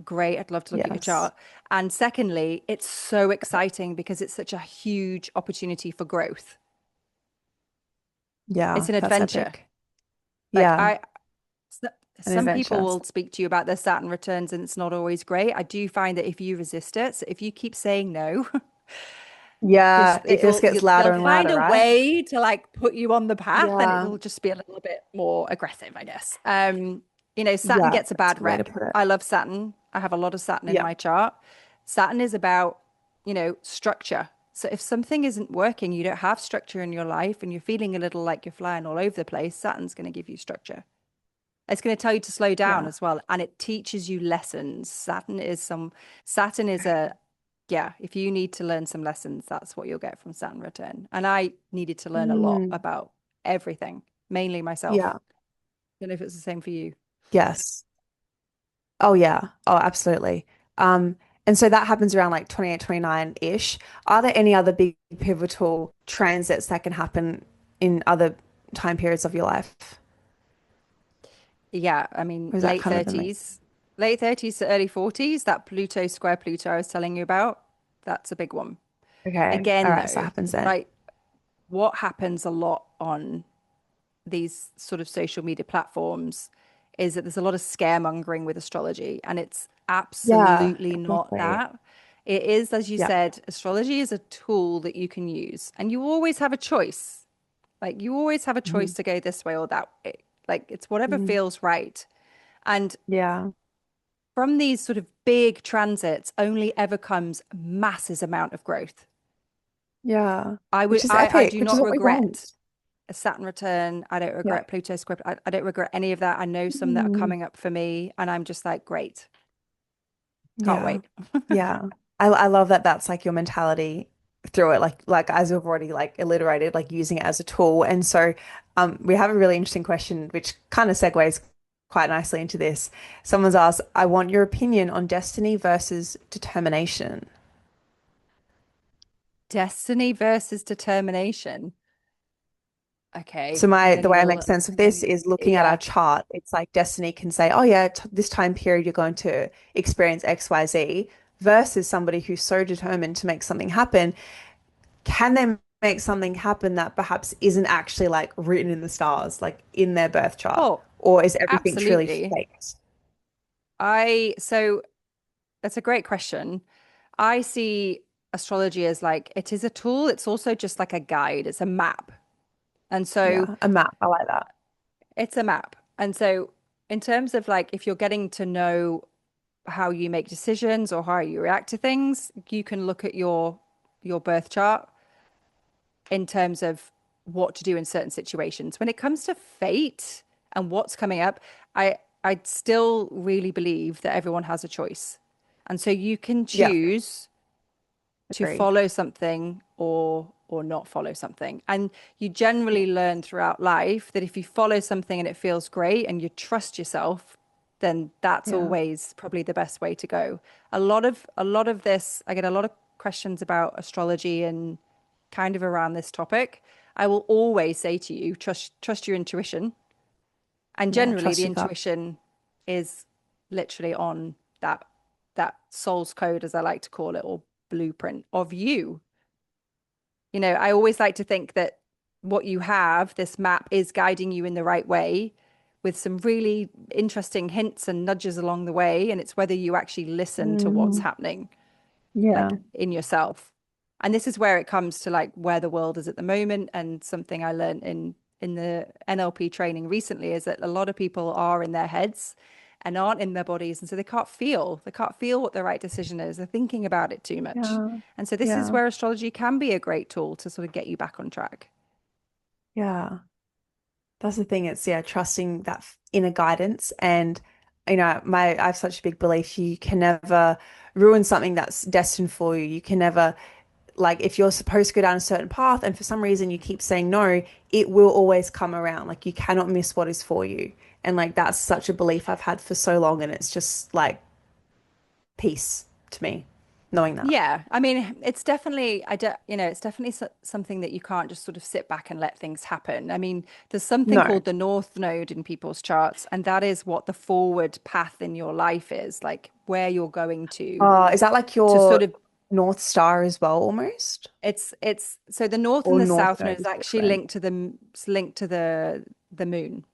great. I'd love to look at your Yes. chart. And secondly, it's so exciting because it's such a huge opportunity for growth. It's Yeah, an that's adventure. epic. Like Yeah, s- an some people adventure. will speak to you about their Saturn returns and it's not always great. I do find that if you resist it, so if you keep saying no, Yeah, it just gets they'll louder and find louder, a right? way to like put you on the path and Yeah. it'll just be a little bit more aggressive, I guess. Saturn Yeah, gets a that's a bad good way to rep. put it. I love Saturn. I have a lot of Saturn in Yeah. my chart. Saturn is about, structure. So if something isn't working, you don't have structure in your life and you're feeling a little like you're flying all over the place, Saturn's going to give you structure. It's going to tell you to slow down Yeah. as well, and it teaches you lessons. Saturn is a yeah. If you need to learn some lessons, that's what you'll get from Saturn return. And I needed to learn a lot Mm, about everything, mainly myself. yeah. Don't know if it's the same for you. Yes. Oh yeah. Oh, absolutely. Um, and so that happens around like 28, 29-ish. Are there any other big pivotal transits that can happen in other time periods of your life? Yeah, I mean, Or is that kind of the main? late 30s to early 40s. That Pluto square Pluto I was telling you about, that's a big one. Okay. All Again, right. So that though, happens then. right, what happens a lot on these sort of social media platforms is that there's a lot of scaremongering with astrology, and it's Yeah, absolutely not exactly. that. It is, as you Yeah. said, astrology is a tool that you can use, and you always have a choice. Like you always have a choice Mhm. to go this way or that way. Like it's whatever Mhm. feels right. And Yeah. from these sort of big transits only ever comes masses amount of growth. Yeah. I would Which is I epic, do which is not what we regret want. a Saturn return. I don't Yeah. regret Pluto square. I don't regret any of that. I know some that are Mm. coming up for me, and I'm just like, great, can't Yeah. wait. Yeah. I love that that's like your mentality through it, like as we've already like alliterated, like using it as a tool. And so we have a really interesting question which kind of segues quite nicely into this. Someone's asked, I want your opinion on destiny versus determination. Destiny versus determination. So Okay, I'm my gonna the need way a I make little. sense of I'm gonna this need, is looking at our yeah. chart. It's like destiny can say, oh yeah, t this time period you're going to experience XYZ versus somebody who's so determined to make something happen. Can they make something happen that perhaps isn't actually like written in the stars, like in their birth chart? Oh, Or is everything truly absolutely. faked? So that's a great question. I see astrology as like it is a tool. It's also just like a guide. It's a map. And so Yeah, a map. I like that. it's a map. And so in terms of like if you're getting to know how you make decisions or how you react to things, you can look at your birth chart in terms of what to do in certain situations. When it comes to fate and what's coming up, I still really believe that everyone has a choice. And so you can Yeah, choose to agree. follow something or not follow something. And you generally learn throughout life that if you follow something and it feels great and you trust yourself, then that's Yeah. always probably the best way to go. A lot of this, I get a lot of questions about astrology and kind of around this topic. I will always say to you, trust your intuition. And Yeah, generally trust the your gut. intuition is literally on that soul's code, as I like to call it, or blueprint of you. I always like to think that what you have, this map, is guiding you in the right way with some really interesting hints and nudges along the way. And it's whether you actually listen to what's Mm, happening, like yeah. in yourself. And this is where it comes to like where the world is at the moment. And something I learned in the NLP training recently is that a lot of people are in their heads and aren't in their bodies. And so they can't feel what the right decision is. They're thinking about it too much. Yeah. And so this is Yeah. where astrology can be a great tool to sort of get you back on track. Yeah. That's the thing. It's yeah, trusting that inner guidance. And I have such a big belief you can never ruin something that's destined for you. You can never like if you're supposed to go down a certain path and for some reason you keep saying no, it will always come around. Like you cannot miss what is for you. And like that's such a belief I've had for so long, and it's just like peace to me knowing that. Yeah, I mean, it's definitely, it's definitely something that you can't just sort of sit back and let things happen. I mean, there's something No. called the North Node in people's charts, and that is what the forward path in your life is, like where you're going Is that like to sort your of, North Star as well, almost? it's so the North and Or the North South Node Node is is actually different? linked to the moon.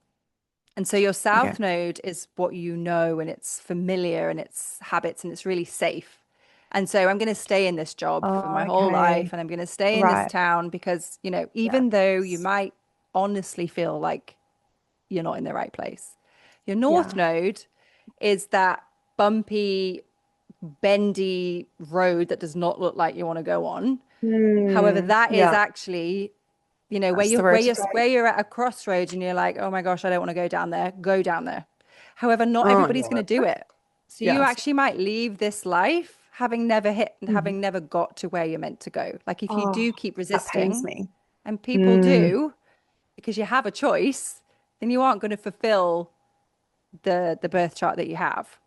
And so your Okay. South Node is what you know and it's familiar and it's habits and it's really safe. And so I'm going to stay in this job for Oh, my whole life okay. and I'm going to stay in this Right. town because, even though you Yes. might honestly feel like you're not in the right place. Your North Yeah. Node is that bumpy, bendy road that does not look like you want to go on. However, that is Yeah. actually where That's you the where road to you're take. where you're at a crossroads and you're like, oh my gosh, I don't want to go down there. Go down there. However, not Oh, everybody's going yeah. to do it. So you Yes. actually might leave this life Mhm. having never got to where you're meant to go. Like if you Oh, do keep that pains resisting, me. and people Mm. do, because you have a choice, then you aren't going to fulfill the birth chart that you have.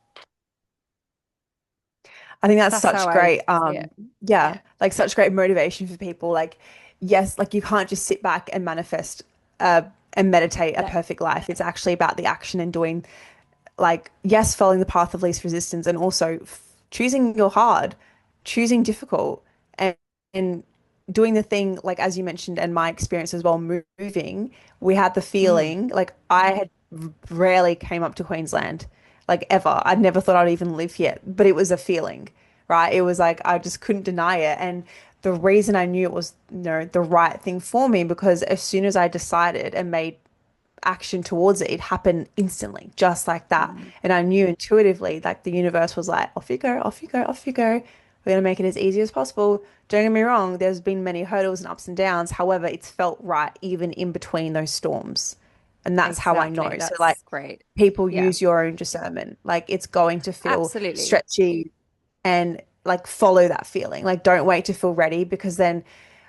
I think that's That's how such I great, see it. yeah, Yeah. like such great motivation for people. Like, yes, like you can't just sit back and manifest uh and meditate a No. perfect life. It's actually about the action and doing like, yes, following the path of least resistance and also choosing your hard, choosing difficult and doing the thing, like as you mentioned, and my experience as well, moving, we had the Mm. feeling like I had rarely came up to Queensland, like ever. I'd never thought I'd even live here, but it was a feeling, right? It was like I just couldn't deny it. And the reason I knew it was, the right thing for me because as soon as I decided and made action towards it, it happened instantly, just like that. Mm. And I knew intuitively, like the universe was like, off you go, off you go, off you go. We're going to make it as easy as possible. Don't get me wrong, there's been many hurdles and ups and downs. However, it's felt right even in between those storms. And that's how I know. Exactly. So, like, That's great. people Yeah, use your own discernment. Like, it's going to feel absolutely. stretchy and like follow that feeling. Like, don't wait to feel ready because then,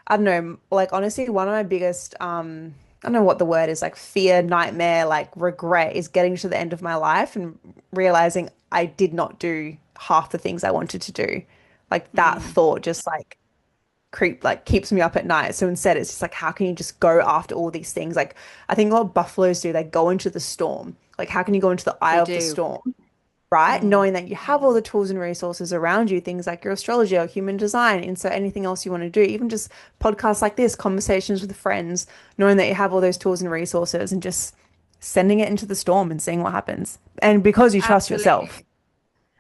I don't know, like, honestly, one of my biggest, I don't know what the word is, like fear, nightmare, like regret is getting to the end of my life and realizing I did not do half the things I wanted to do. Like that Mm. thought just like keeps me up at night. So instead it's just like how can you just go after all these things? Like I think what buffaloes do, they go into the storm. Like how can you go into the eye They of the do. storm? Right? Mm. Knowing that you have all the tools and resources around you, things like your astrology or human design, and so anything else you want to do, even just podcasts like this, conversations with friends, knowing that you have all those tools and resources and just sending it into the storm and seeing what happens. And because you trust yourself. Absolutely.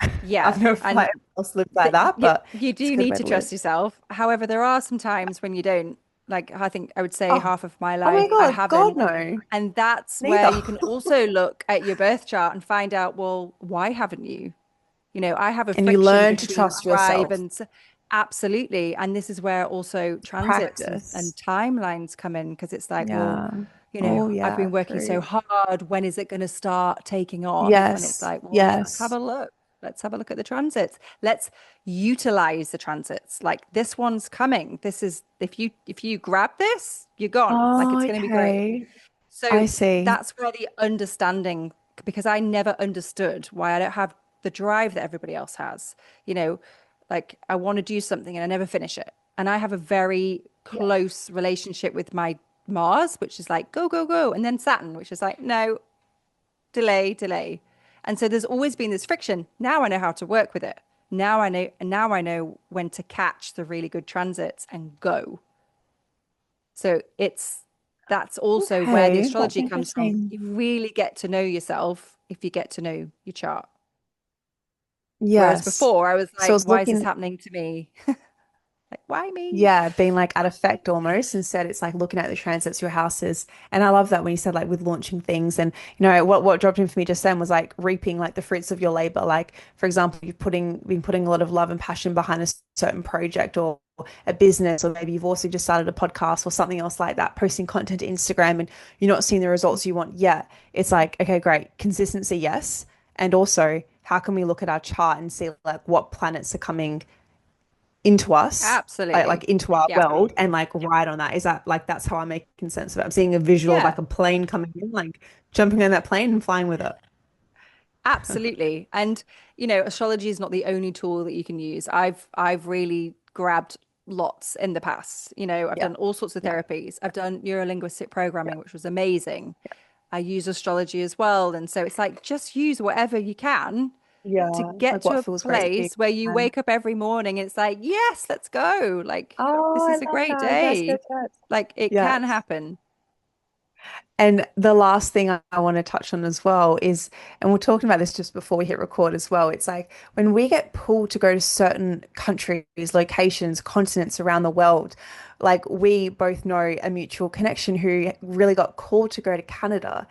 I Yeah. don't know if And anyone else lives like that, you, but you it's a do good need way to to live. trust yourself. However, there are some times when you don't. Like, I think I would say Oh, half of my oh my life I God. God, haven't. no. And that's where Neither. you can also look at your birth chart and find out, well, why haven't you? You know, I have a And you friction learn to between trust drive yourself. and absolutely. And this is where also transits and Practice. timelines come in because it's like, well, Yeah. you know, Oh, I've yeah. been working so True. hard. When is it going to start taking off? And it's Yes. like, well, let's have Yes. a look. Let's have a look at the transits. Let's utilize the transits. Like this one's coming. This is if you grab this, you're gone. Like Oh, it's going to be great. okay. I So see. that's where the understanding, because I never understood why I don't have the drive that everybody else has. You know, like I want to do something and I never finish it. And I have a very Yeah. close relationship with my Mars, which is like, go, go, go. And then Saturn, which is like, no, delay, delay. And so there's always been this friction. Now I know how to work with it. Now I know when to catch the really good transits and go. So that's also where the Okay, that's astrology comes from. interesting. You really get to know yourself if you get to know your chart. Whereas Yes. before I was So I like, was why is this looking, happening to me? Like, why me? yeah, being like at effect almost. Instead, it's like looking at the transits, your houses. And I love that when you said like with launching things. And what dropped in for me just then was like reaping like the fruits of your labor. Like, for example, been putting a lot of love and passion behind a certain project or a business, or maybe you've also just started a podcast or something else like that, posting content to Instagram and you're not seeing the results you want yet. It's like, okay, great. Consistency, yes. And also, how can we look at our chart and see like what planets are coming into us, like Absolutely. into our Yeah. world, and like ride on that. Is that like that's how I'm making sense of it? I'm seeing a visual of like Yeah. a plane coming in, like jumping on that plane and flying with it. Absolutely. And astrology is not the only tool that you can use. I've really grabbed lots in the past. I've Yeah, done all sorts of yeah, therapies. I've done neuro-linguistic programming, yeah, which was amazing. I use astrology as well. And so it's like just use whatever you can to yeah. get Like to what a feels great for you. place where you And wake up every morning. It's like, yes, let's go. Like, oh, this I is a love great that. Yes, yes, day. yes. Like, it can Yes. happen. And the last thing I want to touch on as well is, and we're talking about this just before we hit record as well, it's like when we get pulled to go to certain countries, locations, continents around the world, like we both know a mutual connection who really got called to go to Canada.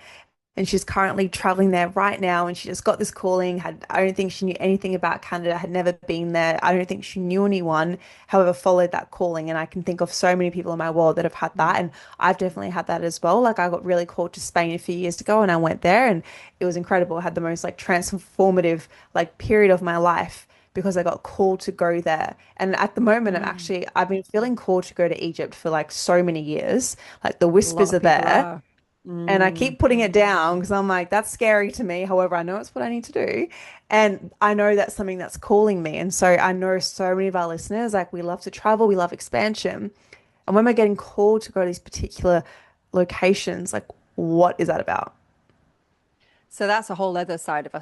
And she's currently traveling there right now. And she just got this calling. I don't think she knew anything about Canada, had never been there. I don't think she knew anyone, however, followed that calling. And I can think of so many people in my world that have had that. And I've definitely had that as well. Like I got really called to Spain a few years ago and I went there and it was incredible. I had the most like transformative like period of my life because I got called to go there. And at the moment, Mm. I've been feeling called to go to Egypt for like so many years. Like the A lot whispers of are people there. are. And I Mm. keep putting it down because I'm like, that's scary to me. However, I know it's what I need to do. And I know that's something that's calling me. And so I know so many of our listeners, like we love to travel, we love expansion. And when we're getting called to go to these particular locations, like what is that about? So that's a whole other side of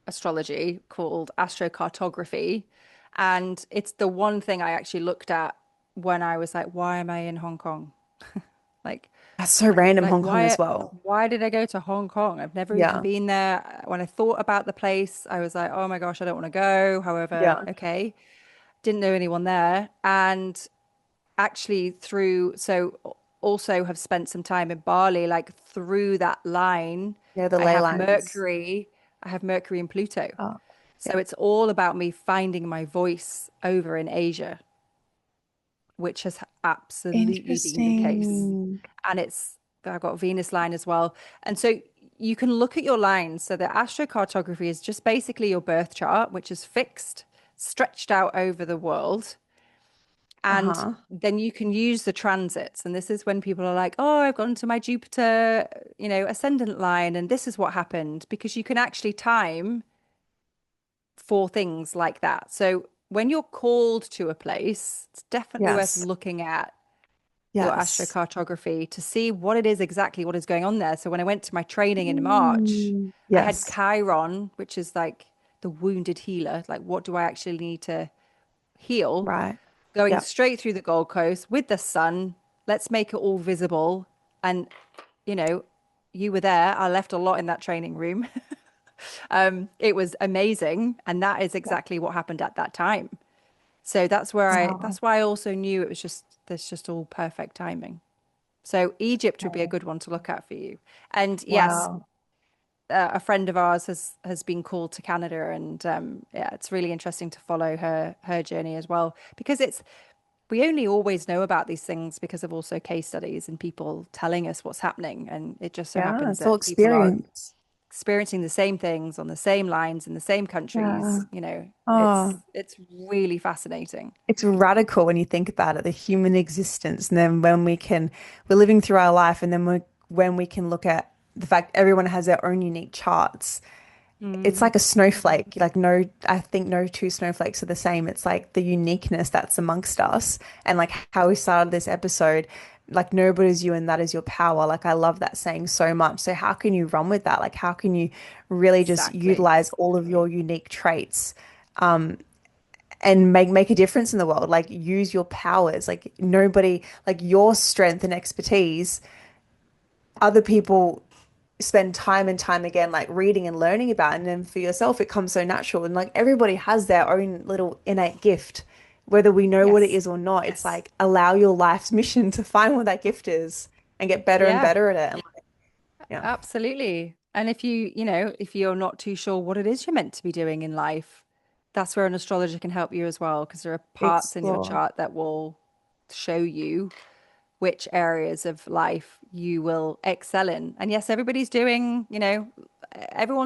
astrology called astro-cartography. And it's the one thing I actually looked at when I was like, why am I in Hong Kong? Like, That's so random, Like Hong Kong as well. why did I go to Hong Kong? I've never even Yeah. been there. When I thought about the place, I was like, oh my gosh, I don't want to go. However, Yeah. okay. Didn't know anyone there. And actually also have spent some time in Bali, like through that line, Yeah, the I ley have lines. Mercury, I have Mercury and Pluto. Oh, So yeah. it's all about me finding my voice over in Asia, which has absolutely been the case. Interesting. And I've got Venus line as well. And so you can look at your lines. So the astrocartography is just basically your birth chart, which is fixed, stretched out over the world. And Uh-huh. then you can use the transits. And this is when people are like, oh, I've gone to my Jupiter, ascendant line, and this is what happened, because you can actually time for things like that. So when you're called to a place, it's definitely worth Yes. looking at your Yes. astrocartography to see what it is exactly what is going on there. So when I went to my training in March, I had Yes. Chiron, which is like the wounded healer. Like, what do I actually need to heal? Right. Going Yeah. straight through the Gold Coast with the sun. Let's make it all visible. And, you know, you were there. I left a lot in that training room. It was amazing. And that is Yeah. exactly what happened at that time. So Wow. that's why I also knew it was just, there's just all perfect timing. So Egypt would be a Okay. good one to look at for you. And yes, Wow. a friend of ours has been called to Canada, and yeah, it's really interesting to follow her journey as well, because it's we only always know about these things because of also case studies and people telling us what's happening, and it just so Yeah, happens it's all that people are experience. experiencing the same things on the same lines in the same Yeah. countries. Oh, It's really fascinating. it's radical when you think about it, the human existence. And then we're living through our life, and then when we can look at the fact everyone has their own unique charts. It's Mm, like a snowflake. Like no, I think no two snowflakes are the same. It's like the uniqueness that's amongst us, and like how we started this episode. Like nobody's you, and that is your power. Like I love that saying so much. So how can you run with that? Like how can you really just exactly. utilize all of your unique traits and make a difference in the world? Like use your powers. Like nobody, like your strength and expertise, other people spend time and time again like reading and learning about, and then for yourself it comes so natural, and like everybody has their own little innate gift, whether we know what it Yes. is or not. It's Yes. like allow your life's mission to find what that gift is and get better and Yeah. better at it. And like, yeah, Absolutely. And if you're not too sure what it is you're meant to be doing in life, that's where an astrologer can help you as well, because there are parts in your explore. chart that will show you which areas of life you will excel in. And yes, everyone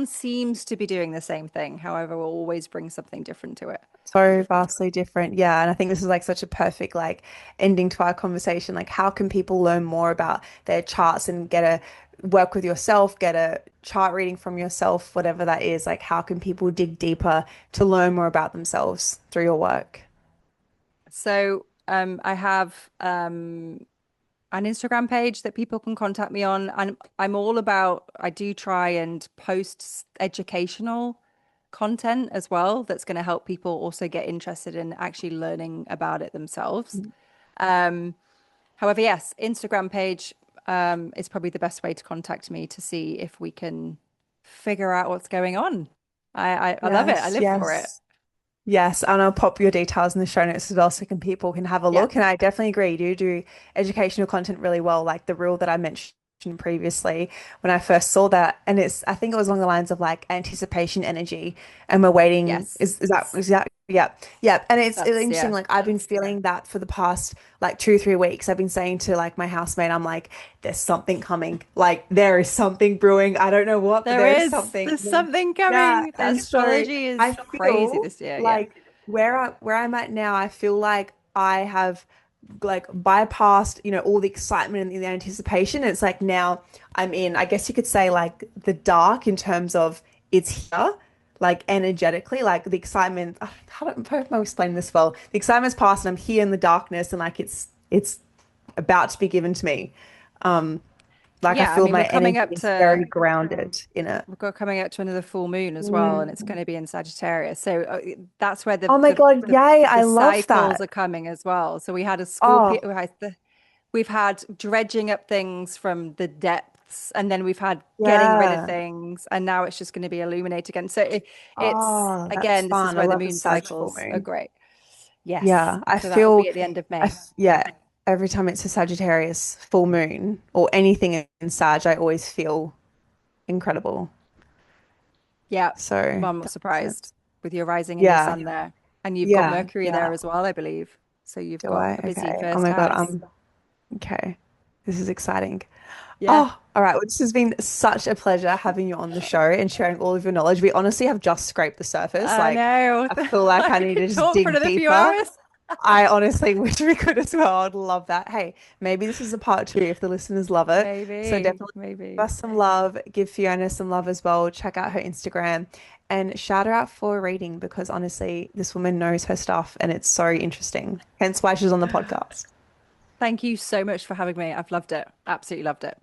seems to be doing the same thing. However, we'll always bring something different to it. So vastly different. Yeah. And I think this is like such a perfect like ending to our conversation. Like how can people learn more about their charts and get a work with yourself, get a chart reading from yourself, whatever that is. Like how can people dig deeper to learn more about themselves through your work? So I have an Instagram page that people can contact me on. And I do try and post educational content as well that's going to help people also get interested in actually learning about it themselves. Um, However, yes, Instagram page is probably the best way to contact me to see if we can figure out what's going on. I love it. I Yes, live for it. yes. Yes, and I'll pop your details in the show notes as well so people can have a Yeah. look. And I definitely agree, you do educational content really well, like the rule that I mentioned previously when I first saw that. And I think it was along the lines of like anticipation energy, and we're waiting. Yes. Is that, yeah, yeah. And it's That's interesting, yeah. like I've been feeling that for the past like 2, 3 weeks. I've been saying to like my housemate, I'm like, there's something coming. Like there is something brewing. I don't know what, but There there is is. something. There's something Yeah, coming. The and so astrology I is crazy feel this year. Yeah. like where I'm at now, I feel like I have like bypassed, all the excitement and the anticipation. It's like now I'm in, I guess you could say like the dark in terms of it's here, like energetically, like the excitement. I don't know if I'm explaining this well. The excitement's past and I'm here in the darkness, and like it's about to be given to me. Um, like I Yeah. I feel mean, my energy is very grounded in it. we're coming up to another full moon as well, and it's Mm. going to be in Sagittarius. So that's where Oh my God, yay, I the love cycles that. are coming as well. So we had a Scorpio. Oh, we've had dredging up things from the depths, and then we've had getting rid of Yeah. things, and now it's just going to be illuminate again. So it's Oh, that's again, this is fun. I where the love a moon Sag full cycles are moon. great. Yes. Yeah, I So that'll feel, be at the end of May. yeah, every time it's a Sagittarius full moon or anything in Sag, I always feel incredible. Yeah. So Well, I'm not that makes surprised sense. with your rising and your Yeah, sun there. And you've got yeah, Mercury there yeah. as well, I believe. So you've Do got I? a busy Okay. Oh first my God, house. okay. This is exciting. Yeah. Oh, all right. Well, this has been such a pleasure having you on the show and sharing all of your knowledge. We honestly have just scraped the surface. I Like, know. I feel like I I need to could just talk for dig another few deeper. hours. I honestly wish we could as well. I'd love that. Hey, maybe this is a part two if the listeners love it. So Maybe, definitely give maybe. us some love, give Fiona some love as well. Check out her Instagram and shout her out for a reading because honestly, this woman knows her stuff and it's so interesting. Hence why she's on the podcast. Thank you so much for having me. I've loved it. Absolutely loved it.